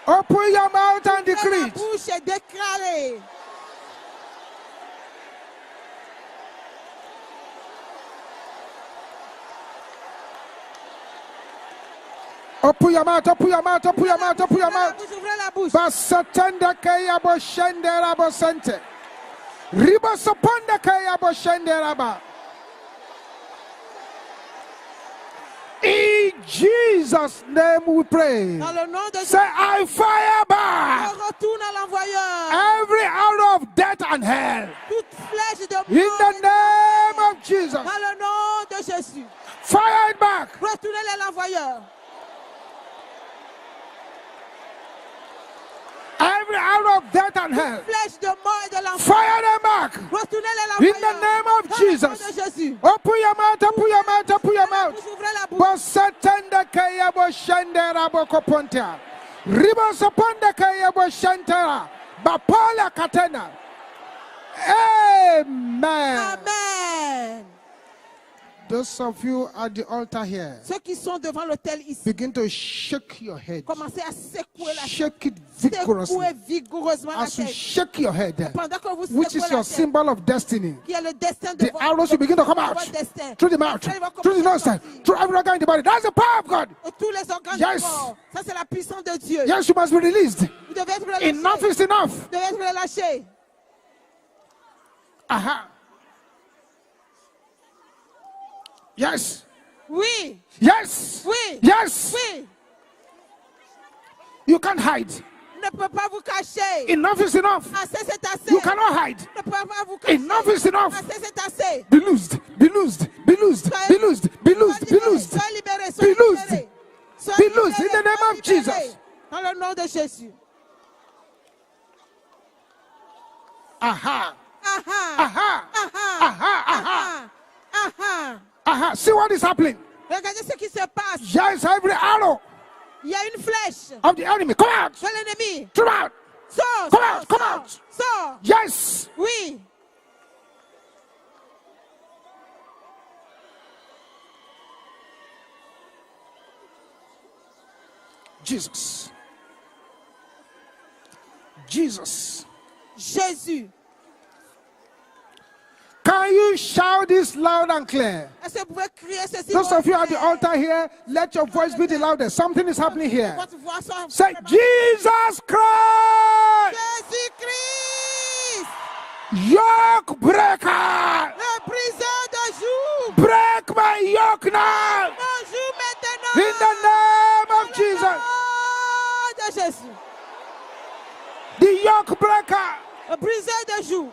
Open your mouth and Ouvrez la decree it. bouche et déclarez. Open your mouth, open your mouth, open your mouth, open your mouth. Ouvrez la bouche. Basatanda kaya bo shendera bo sente. Riba sapanda kaya bo shendera ba. In Jesus' name we pray. Dans le nom de Jésus. Say, I fire back On retourne à l'envoyeur. every arrow of death and hell. Toute flèche de In mort. the name of Jesus. Dans le nom de Jésus. Fire it back. Retournez à l'envoyeur. Every arrow of death and hell. Flèche de mort et de l'enfer. Fire them back. Retournez à In l'envoyeur. the name of Dans le nom Jesus. de Jésus. Open your mouth, open your mouth, open your mouth. Ouvrez la bouche. Bosatanda kaya bo shandera bo koponta. Ribo saponda kaya bo shantara. Bapola katena. Amen. Amen. Those of you at the altar here, Ceux qui sont devant l'autel ici, begin to shake your head. commencez à secouer la Shake it secouer vigorously. vigoureusement la As you tête. shake your head, Pendant que vous which secouez is la your tête, symbol of destiny, qui est le destin de the arrows will begin to come out votre destin. through the mouth, Après, il va through the commencer à nose, sortir. through every organ in the body. That's the power of God. Et tous les organes Yes. du corps. Ça, c'est la puissance de Dieu. Yes, you must be released. Vous devez être relâché. Enough is enough. Vous devez être relâché. Aha. Yes. Oui. Yes. Oui. Yes. Oui. You can't hide. Ne peut pas vous cacher. Enough is enough. Assez, c'est assez. You cannot hide. Ne peut pas vous cacher. Enough is enough. Assez, c'est assez. Be loosed. Be loosed. Be loosed. Be loosed. Be loosed. Be loosed. Sois libéré. Be Sois loosed. libéré. Sois Be loosed in libéré, the name sois of libéré. Jesus. Dans le nom de Jésus. Aha. Aha. Aha. Aha. Aha. Aha. Aha. Aha. Aha. See what is happening. Regardez ce qui se passe. Yes, every arrow Il y a une flèche of the enemy. Come out. de l'ennemi. Come out. Sors. Come Sors. out, come Sors. out. Sors. Yes. Oui. Jesus. Jesus. Jésus. Can you shout this loud and clear? Est-ce que vous pouvez crier ceci? Those of you at the clair? altar here, let your voice be the loudest. Something is happening here. Votre voix soit Say, vraiment- Jesus Christ, Jésus-Christ, yoke breaker, le briseur de joug. break my yoke now. Mon joug maintenant. In the name of Dans le Jesus, nom de Jésus. the yoke breaker. Le briseur de joug.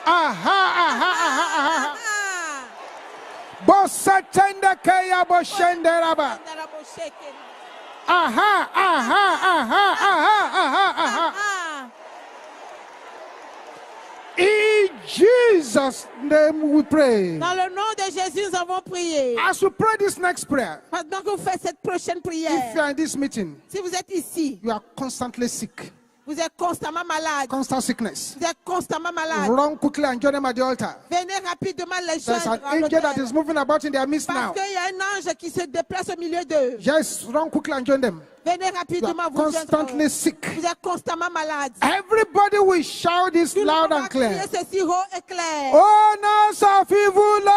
Aha, aha, aha, aha. Ah. Bosatenda kaya boshenderaba. Aha, aha, aha, aha, aha, aha. Ah. In Jesus' name we pray. Dans le nom de Jésus, nous avons prié. As we pray this next prayer, Pendant que vous faites cette prochaine if you prière, are in this meeting, si vous êtes ici, you are constantly sick, vous êtes constamment malade. constant sickness. Vous êtes constamment malade. Run quickly and join them at the altar. Venez rapidement les There's an joindre à angel that l'autel. is moving about in their midst now. Parce qu'il y a un ange qui se déplace au milieu d'eux. Yes, run quickly and join them. Venez You rapidement are vous joindre. constantly sick. Vous êtes constamment malade. Everybody will shout this Tout le monde loud va and clear. crier ceci haut et clair. Oh, Nasafivula,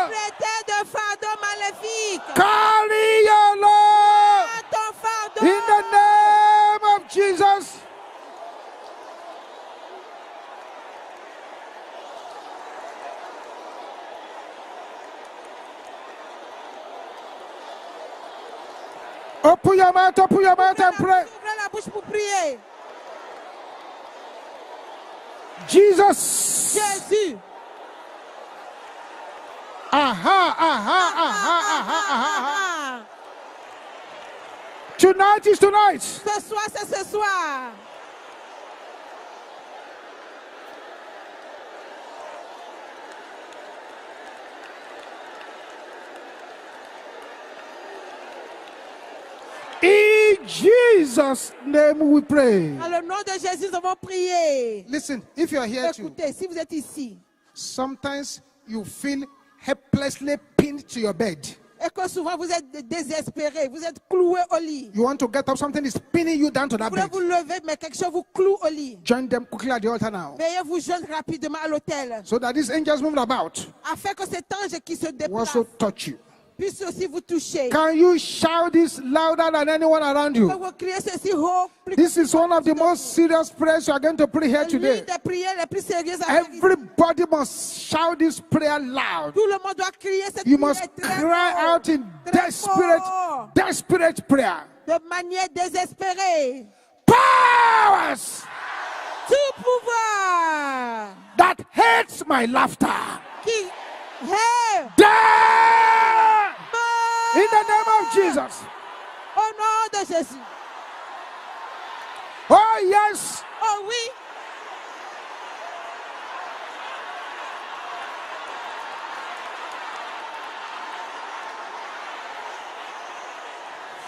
Traité de fardeau maléfique. carry your load Prends ton fardeau. in the name of Jesus. Open your mouth and pray. Ouvrez la bouche pour prier. Jesus. Jésus. Aha, aha, aha, aha, aha, aha. Ah. Tonight is tonight. Ce soir, c'est ce soir. In Jesus' name we pray. Dans le nom de Jésus, nous avons prié. Listen, if you are here too, Écoutez, si vous êtes ici, sometimes you feel helplessly pinned to your bed. et que souvent vous êtes désespéré, vous êtes cloué au lit. You want to get up, something is pinning you down to that Vous voulez bed. vous lever, mais quelque chose vous cloue au lit. Join them quickly at the altar now. Veuillez vous joindre rapidement à l'autel, So that these angels moving about afin que cet ange qui se will déplace also touch you. puisse aussi vous toucher. Can you shout this louder than anyone around Vous you? pouvez crier ceci haut. Plus This is one of the most serious prayers you are going to pray here l'une today. des prières les plus sérieuses à faire ici. Everybody must shout this prayer loud. Tout le monde doit crier cette You prière must très cry fort, out in très fort, desperate prayer. de manière désespérée. Powers Tout pouvoir that hates my laughter. qui est Die mort in the name of Jesus. au nom de Jésus. Oh yes. Oh oui.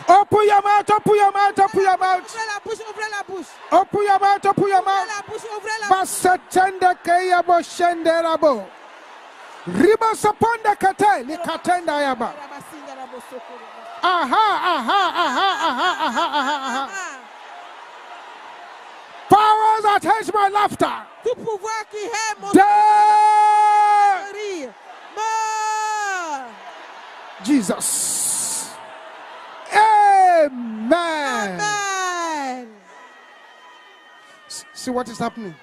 Open your mouth, open your mouth, open your mouth. Ouvrez la bouche, ouvrez la bouche. Open your mouth, open your Ouvrez mouth. la bouche, ouvrez la bouche. Basetende keyabo shenderabo. Riba saponde kate ni katenda yaba. Aha, aha, aha, aha, aha, aha, aha. Powers that hate my laughter. Tout pouvoir qui est mon Die. rire. Mort. Jesus. Amen. Amen. See what is happening.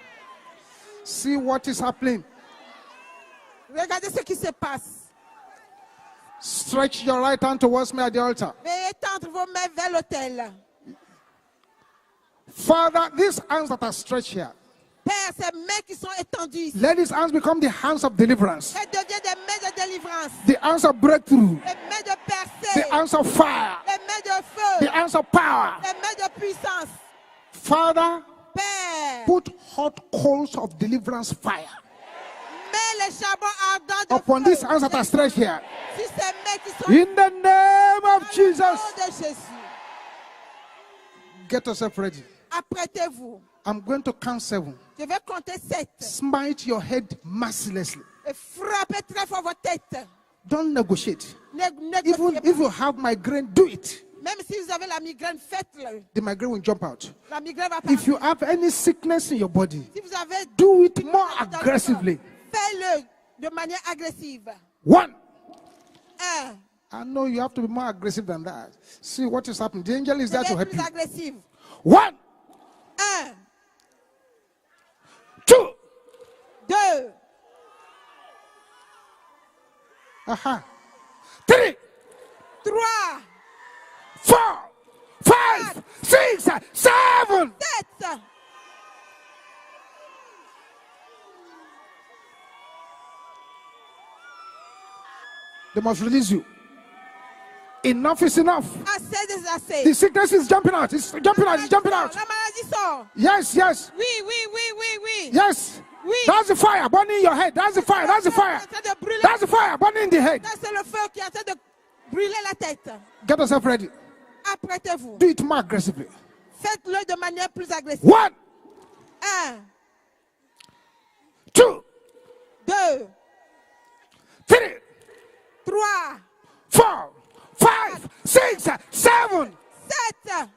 See what is happening. Regardez ce qui se passe. Stretch your right hand towards me at the altar. Veuillez tendre vos mains vers l'autel. Father, these hands that are stretched here, Père, ces mains qui sont étendues ici, let these hands become the hands of deliverance, elles deviennent des mains de délivrance, the hands of breakthrough, des mains de percée, the hands of fire, des mains de feu, the hands of power. des mains de puissance. Father, Père, put hot coals of deliverance fire mets les charbons ardents de upon feu these hands that are stretched here. sur ces mains qui sont In the name of dans le Jesus. nom de Jésus. Get yourself ready. Apprêtez-vous. I'm going to count 7. Je vais compter 7 Smite your head mercilessly. et frappez très fort votre tête. Don't negotiate. Even Négociez if pas. you have migraine, do it. Même si vous avez la migraine, faites-le. The migraine will jump out. La migraine va If you partir. have any sickness in your body, Si vous avez do it une more maladie dans le aggressively. corps, faites-le de manière agressive. 1. 1. I know you have to be more aggressive than that. See what is happening. The angel is there to Soyez help plus you. agressive. 1, 1, 2, 2, 3, 3, 4, 5, 6, 7. 7. They must release you. Enough is enough. Assez des assez. The sickness is jumping out. It's jumping out. It's jumping out. La maladie sort. Yes, yes, Oui, oui, oui, oui, oui. yes. Oui. That's the fire burning in your head. That's the fire. That's the fire. C'est en train de brûler. That's the fire burning in the head. Ça, c'est le feu qui est en train de brûler la tête. Get yourself ready. Apprêtez-vous. Do it more aggressively. Faites-le de manière plus agressive. 1, 1, 2, 2, 3, 3, 4, 5, 6, 7. 7.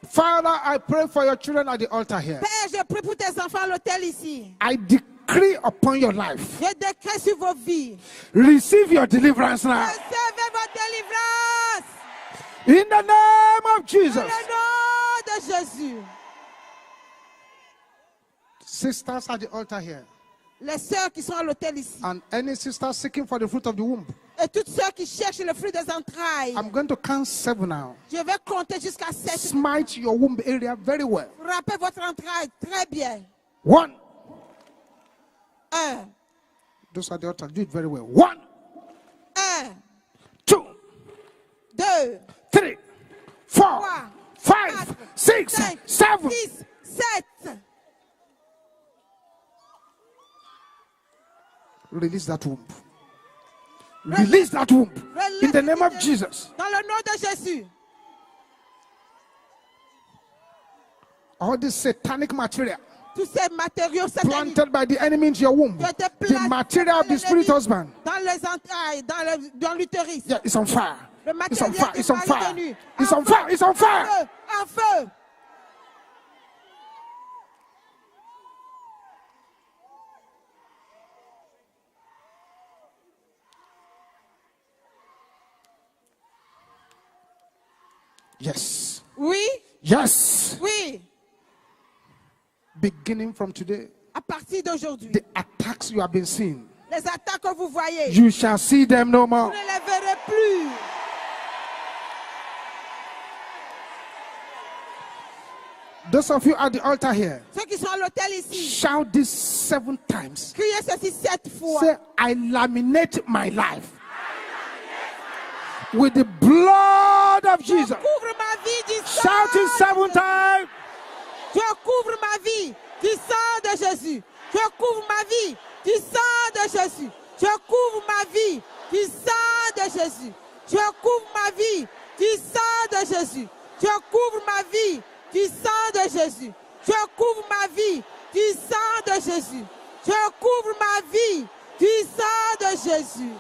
Father, I pray for your children at the altar here. Père, je prie pour tes enfants à l'hôtel ici. I decree upon your life. Je décrète sur vos vies. Receive your deliverance now. Recevez votre délivrance. In the name of Dans Jesus. le nom de Jésus. Sisters at the altar here. Les sœurs qui sont à l'hôtel ici. And any sister seeking for the fruit of the womb. Et toutes sœurs qui cherchent le fruit des entrailles. I'm going to count 7 now. Je vais compter jusqu'à 7. Smite your womb area very well. Frappez votre entraille très bien. 1, 1. Those are the altars. Do it very well. 1, 1, 2, 2, 3, 4, 3, 5, 6, 5, 7. 6, 7. Release that womb. Release that womb. In the name of Jesus. Dans le nom de Jésus. All this satanic material Tous ces matériaux sataniques planted by the enemy into your womb, qui ont été the placés material of the spirit husband, dans les entrailles, dans l'utérus. yeah, it's on fire. Le It's on matériel fire. du It's on mari fire. venu. It's on fire. It's on fire. En feu. Yes. Oui, Yes. oui. Beginning from today, À partir d'aujourd'hui, the attacks you have been seeing, les attaques que vous voyez, you shall see them no vous more. ne les verrez plus. Those of you at the altar here, Ceux qui sont à l'hôtel ici, shout this 7 times. criez ceci 7 fois. Say, I laminate my life with the blood of Je Jesus. couvre ma vie du sang. Shout it 7 times. Je couvre ma vie du sang de Jésus. Je couvre ma vie du sang de Jésus. Je couvre ma vie du sang de Jésus. Je couvre ma vie du sang de Jésus. Je couvre ma vie du sang de Jésus. Je couvre ma vie du sang de Jésus. Je couvre ma vie du sang de Jésus.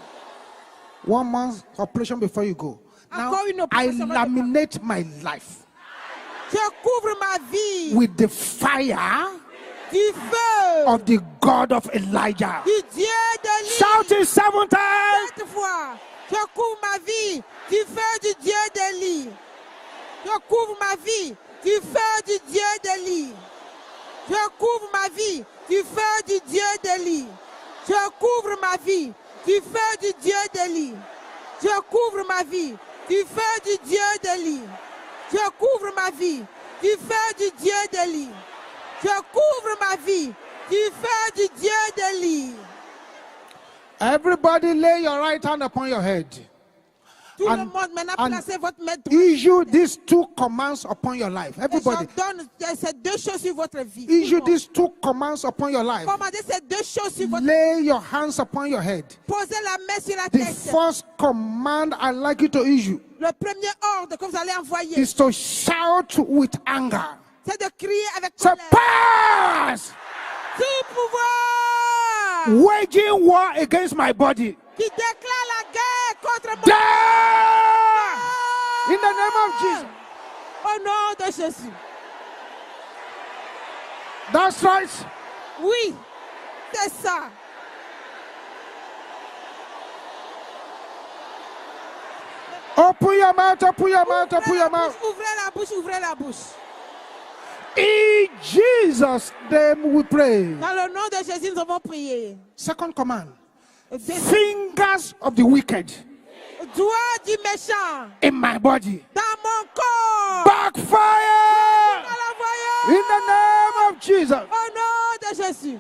1 month operation before you go. Now, Encore une I opération. laminate my life Je couvre ma vie with the fire du feu of the God of Elijah. du Dieu de Shout it 7 times. 7 fois. Je couvre ma vie du feu du Dieu d'Élie. Je couvre ma vie du feu du Dieu d'Élie. Je couvre ma vie du feu du Dieu d'Élie. Je couvre ma vie du feu du Dieu d'Élie. Je couvre ma vie du feu du Dieu d'Élie. Je couvre ma vie du feu du Dieu d'Élie. Je couvre ma vie du feu du Dieu d'Élie. Everybody lay your right hand upon your head. Tout le And- monde, maintenant, and placez votre main droite. Issue these 2 commands upon your life. Et Everybody. j'ordonne ces 2 choses sur votre vie. Issue Tout le monde. these 2 commands upon your life. Commandez ces 2 choses sur votre vie. Lay your hands upon your head. Posez la main sur la The tête. first command I'd like you to issue Le premier ordre que vous allez envoyer, is to shout with anger. c'est de crier avec Say, colère. pass! Tout pouvoir Waging war against my body. qui déclare la guerre contre mon Die! In the name of Jesus. Au nom de Jésus. That's right. Oui, c'est ça. Open your mouth, open your mouth, open your mouth. Ouvrez la bouche, ouvrez la bouche. In Jesus' name we pray. Dans le nom de Jésus, nous avons prié. Second command. Des Fingers of the wicked doigts du méchant in my body. dans mon corps. Backfire! Dans la voyante. In the name of Jesus. Au nom de Jésus.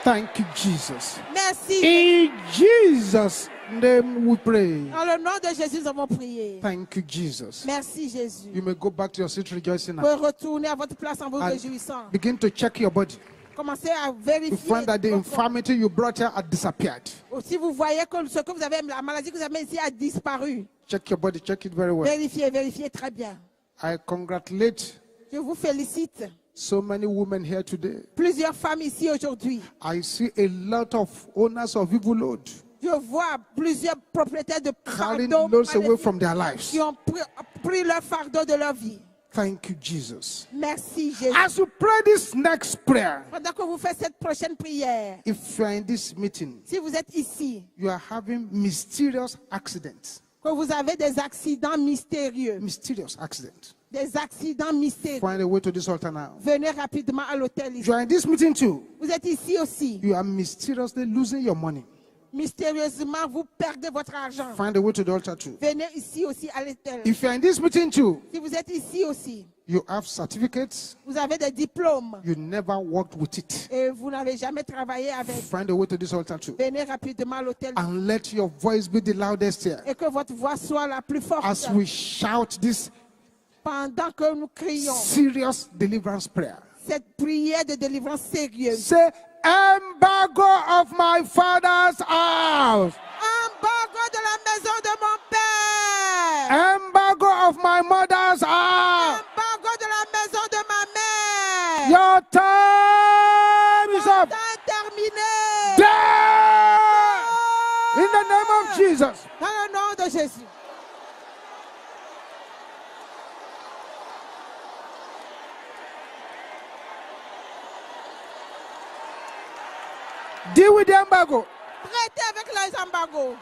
Thank you, Jesus. Merci. In Jesus' name we pray. Dans le nom de Jésus, nous avons prié. Thank you, Jesus. Merci Jésus. You may go back to your seat rejoicing Vous now. pouvez retourner à votre place en vous And réjouissant. begin to check your body. Commencez à You vérifier. find that the votre corps. infirmity you brought here had disappeared. Si vous voyez que ce que vous avez, la maladie que vous avez ici a disparu, Check your body, check it very well. vérifiez, vérifiez très bien. I congratulate Je vous félicite. so many women here today. Plusieurs femmes ici aujourd'hui. I see a lot of owners of evil load Je vois plusieurs propriétaires de carrying fardeaux loads away maléfiques from their lives. qui ont pris leur fardeau de leur vie. Thank you, Jesus. Merci Jésus. As you pray this next prayer, Pendant que vous faites cette prochaine prière, if you are in this meeting, si vous êtes ici, you are having mysterious accidents. que vous avez des accidents mystérieux, Mysterious accidents. des accidents mystérieux, Find a way to this altar now. venez rapidement à l'hôtel If ici. you are in this meeting too, Vous êtes ici aussi. you are mysteriously losing your money. Mystérieusement, vous perdez votre argent. Find a way to the altar too. Venez ici aussi à l'étel. If you're in this meeting too, Si vous êtes ici aussi, you have certificates, vous avez des diplômes you never worked with it. et vous n'avez jamais travaillé avec. Find a way to this altar too. Venez rapidement à l'hôtel And let your voice be the loudest here. et que votre voix soit la plus forte As we shout this pendant que nous crions serious deliverance prayer. cette prière de délivrance sérieuse. Say, embargo of my father's house. Embargo de la maison de mon père. Embargo of my mother's house. Embargo de la maison de ma mère. Your time is up. Temps terminé. There! In the name of Jesus. Dans le nom de Jésus. Deal with the embargo. Traitez avec les embargos.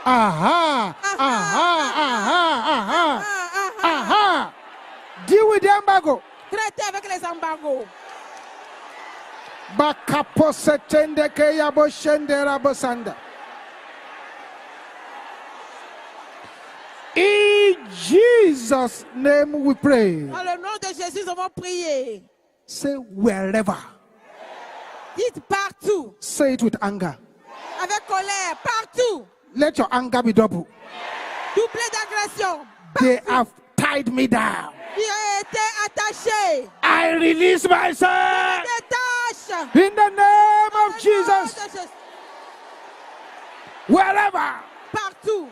Aha! Aha! Aha! Aha! Aha! Deal with the embargo. Traitez avec les embargos. Bakaposetende keyabo shendera bosanda. In Jesus' name we pray. Dans le nom de Jésus, nous avons prié. Say wherever. Dites partout. Say it with anger. Avec colère. Partout. Let your anger be double. Doublé d'agression. They have tied me down. Il a été attaché. I release myself Détache. in the name of Au nom Jesus. de Jésus. Wherever. Partout.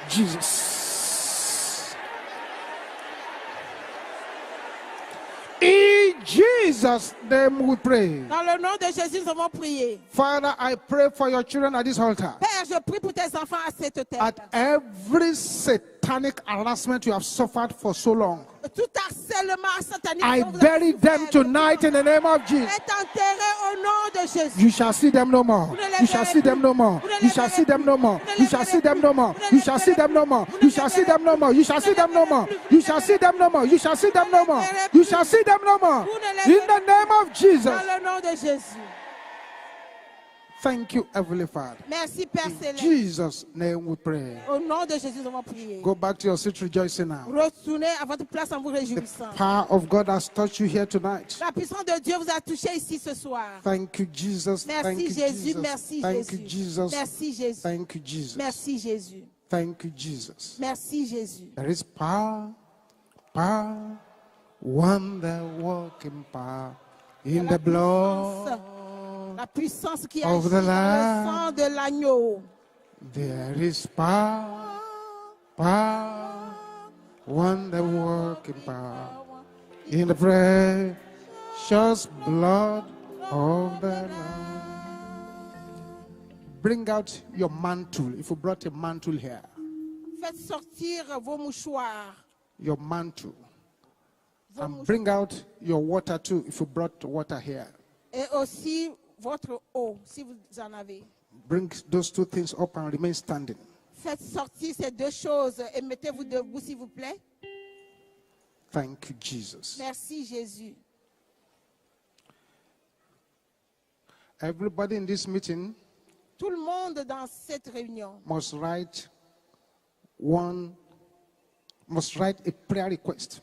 Jesus. In Jesus' name we pray. Dans le nom de Jésus, nous avons prié. Father, I pray for your children at this altar. Père, je prie pour tes enfants à cette terre. At every satanic harassment you have suffered for so long, Tout harcèlement satanique I dont vous avez bury them souffert tonight in the name of Jesus. est enterré au nom de Jésus. You shall see them no more. You shall see them no more. You shall see them no more. You shall see them no more. You shall see them no more. You shall see them no more. You shall see them no more. You shall see them no more. You shall see them no more. You shall see them no more. In the name of Jesus. Dans le nom de Jésus. Thank you, Heavenly Father. Merci, Père In Céleste. Jesus' name we pray. Au nom de Jésus, nous avons prié. Go back to your seat rejoicing now. Retournez à votre place en vous réjouissant. The power of God has touched you here tonight. La puissance de Dieu vous a touché ici ce soir. Thank you, Jesus. Thank Merci you, Jésus, Jesus. merci Thank you, Jésus. Jesus. Merci Jésus. Thank you, Jesus. Merci Jésus. Thank you, Jesus. Merci Jésus. There is power, power, wonder working power in the blood. La puissance qui Of agit the dans Lamb. le sang de l'agneau. There is power, power, wonder working power in the precious blood of the Lamb. Bring out your mantle. If you brought a mantle here, Faites sortir vos mouchoirs. your mantle. Vos And mouchoirs. bring out your water too, if you brought water here. Et aussi votre eau, si vous en avez. Bring those two things up and remain standing. Faites sortir ces deux choses et mettez-vous debout, s'il vous plaît. Thank you, Jesus. Merci Jésus. Everybody in this meeting Tout le monde dans cette réunion must write a prayer request,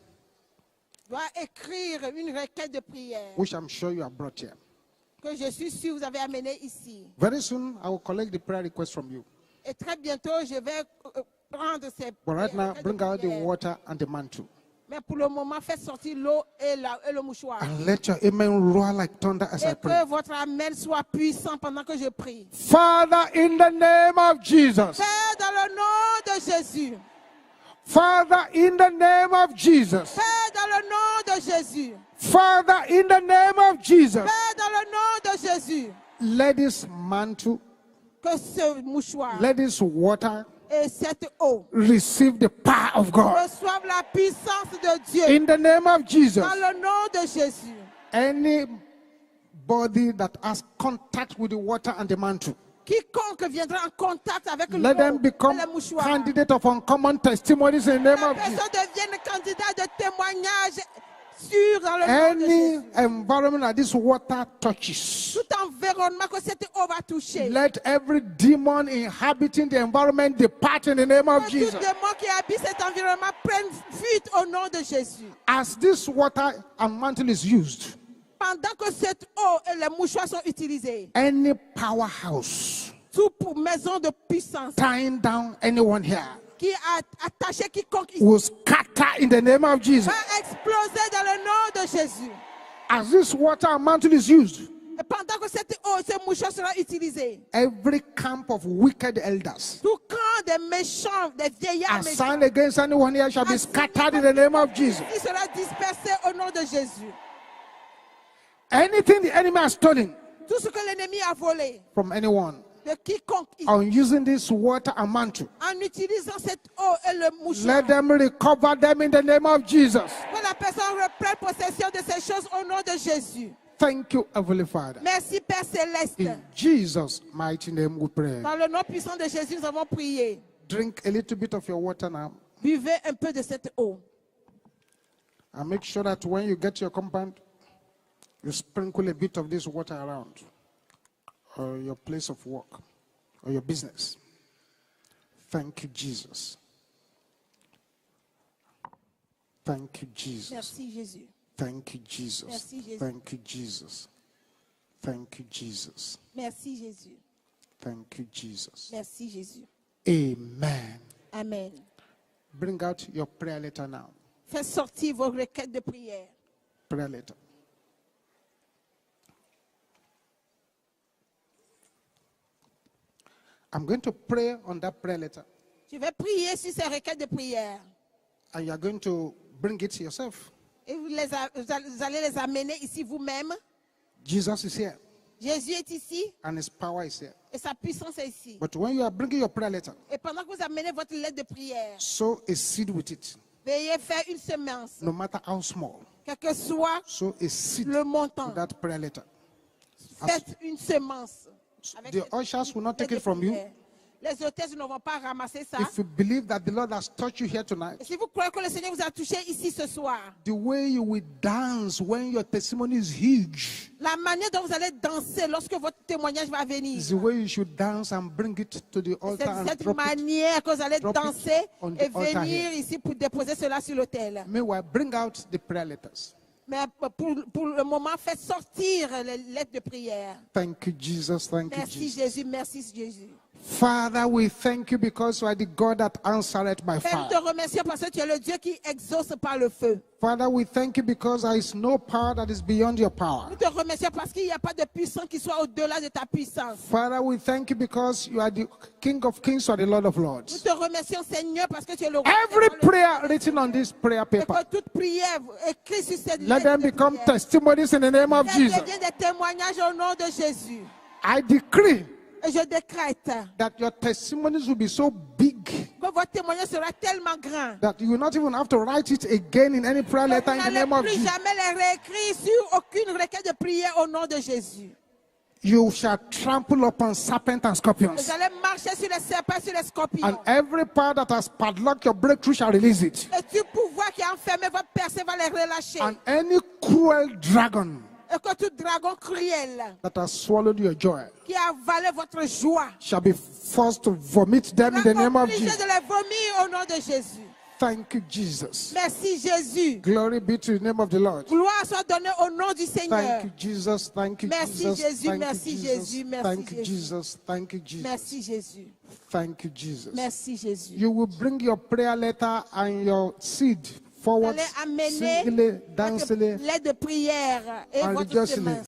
doit écrire une requête de prière which I'm sure you have brought here. que je suis sûr vous avez amené ici. Very soon, I will collect the prayer request from you. Et très bientôt, je vais prendre ces But right now, requêtes de bring out the prière. water and the mantle. Mais pour le moment, faites sortir l'eau et le mouchoir. And let your amen roar like thunder as I Et pray. que votre amen soit puissant pendant que je prie. Father, in the name of Jesus. Père, dans le nom de Jésus. Father, in the name of Jesus. Père, dans le nom de Jésus. Father, in the name of Jesus. Père, dans le nom de Jésus. Let this mantle, Que ce mouchoir let this water et cette eau receive the power of God. reçoivent la puissance de Dieu. In the name of Jesus. Dans le nom de Jésus. Anybody that has contact with the water and the mantle, Quiconque viendra en contact avec l'eau let them et become le mouchoir. candidate of uncommon testimonies in the name La of Jesus. personne devienne candidat de témoignage sûr dans le nom de Any Jésus. environment that this water touches, Tout environnement que cette eau va toucher. let every demon inhabiting the environment depart in the name of Que Jesus. tout démon qui habite cet environnement prenne fuite au nom de Jésus. As this water and mantle is used, Pendant que cette eau et les mouchoirs sont utilisés, any powerhouse tout pour maison de puissance tying down anyone here qui a attaché quiconque ici will scatter in the name of Jesus. va exploser dans le nom de Jésus. As this water and mantle is used, Et pendant que cette eau et ces mouchoirs seront utilisés, every camp of wicked elders tout camp des méchants, des vieillards méchants, assigned against anyone here shall be scattered in the name of Jesus. qui sera dispersé au nom de Jésus. Anything the enemy has stolen Tout ce que l'ennemi a volé from anyone de quiconque ici, on using this water and mantle, en utilisant cette eau et le mouchoir, let them recover them in the name of Jesus. que la personne reprenne possession de ces choses au nom de Jésus. Thank you, Heavenly Father. Merci Père Céleste. In Jesus' mighty name we pray. Dans le nom puissant de Jésus, nous avons prié. Drink a little bit of your water now Buvez un peu de cette eau. and make sure that when you get your compound, you sprinkle a bit of this water around or your place of work or your business. Thank you, Jesus. Thank you, Jesus. Merci Jésus. Thank you, Jesus. Merci, Jésus. Thank you, Jesus. Thank you, Jesus. Merci Jésus. Thank you, Jesus. Merci Jésus. Amen. Amen. Bring out your prayer letter now. Faites sortir vos requêtes de prière. Prayer letter. I'm going to pray on that prayer letter, Je vais prier sur ces requêtes de prière. and you are going to bring it yourself. Et vous allez les amener ici vous-même. Jesus is here, Jésus est ici and his power is here. et sa puissance est ici. But when you are bringing your prayer letter, Et pendant que vous amenez votre lettre de prière, sow a seed with it, veuillez faire une semence. no matter how small. Quel que soit Sow a seed le to montant, that prayer letter. faites une semence. Avec The cette ushers will not take lettre it de from you. prière. Les hôtesses ne vont pas ramasser ça. If you believe that the Lord has touched you here Et tonight, si vous croyez que le Seigneur vous a touché ici ce soir, the way you will dance when your testimony is huge la manière dont vous allez danser lorsque votre témoignage va venir, is the way you should dance and bring it to the c'est altar and cette drop it. manière que vous allez Drop it danser on the et altar venir here. ici pour déposer cela sur l'autel. Meanwhile, bring out the prayer letters. Mais pour le moment, faites sortir les lettres de prière. Thank you, Jesus. Thank you, Merci Jesus. Jésus, merci Jésus. Father, we thank you because you are the God that answered by Père, nous te fire. remercions parce que tu es le Dieu qui exauce par le feu. Father, we thank you because there is no power that is beyond your power. Nous te remercions parce qu'il n'y a pas de puissant qui soit au-delà de ta puissance. Father, we thank you because you are the King of Kings, you are the Lord of Nous Lords. te remercions Seigneur parce que tu es le roi. Every des rois, prayer written on this prayer et paper, que toute prière écrite sur cette let lettre them de become prière, testimonies in the name of qu'elle Jesus. devienne des témoignages au nom de Jésus. I decree Et je décrète that your testimonies will be so big que votre témoignage sera tellement grand. that you will not even have to write it again in any prayer Que letter vous in the n'allez name of plus Jesus. jamais les réécrire sur aucune requête de prière au nom de Jésus. You shall trample upon serpents and Vous scorpions. allez marcher sur les serpents, sur les scorpions. And every power that has padlocked your breakthrough shall release it. Et tout pouvoir qui a enfermé votre percée va les relâcher. And any cruel dragon Et que tout dragon cruel that has swallowed your joy qui a avalé votre joie shall be forced to vomit them in the name va of obligé Jesus. de les vomir au nom de Jésus. Thank you, Jesus. Merci Jésus. Glory be to the name of the Lord. Gloire soit donnée au nom du Seigneur. Thank you, Jesus. Thank you, Merci, Jesus. Jésus. Thank Merci, you, Jésus. Jesus. Merci, Thank you, Jésus. Jesus. Thank you, Jesus. Merci Jésus. Thank you, Jesus. Merci Jésus. You will bring your prayer letter and your seed forward, allez amener singly, votre dancily, lettre de prière et and votre rejoicingly. semence.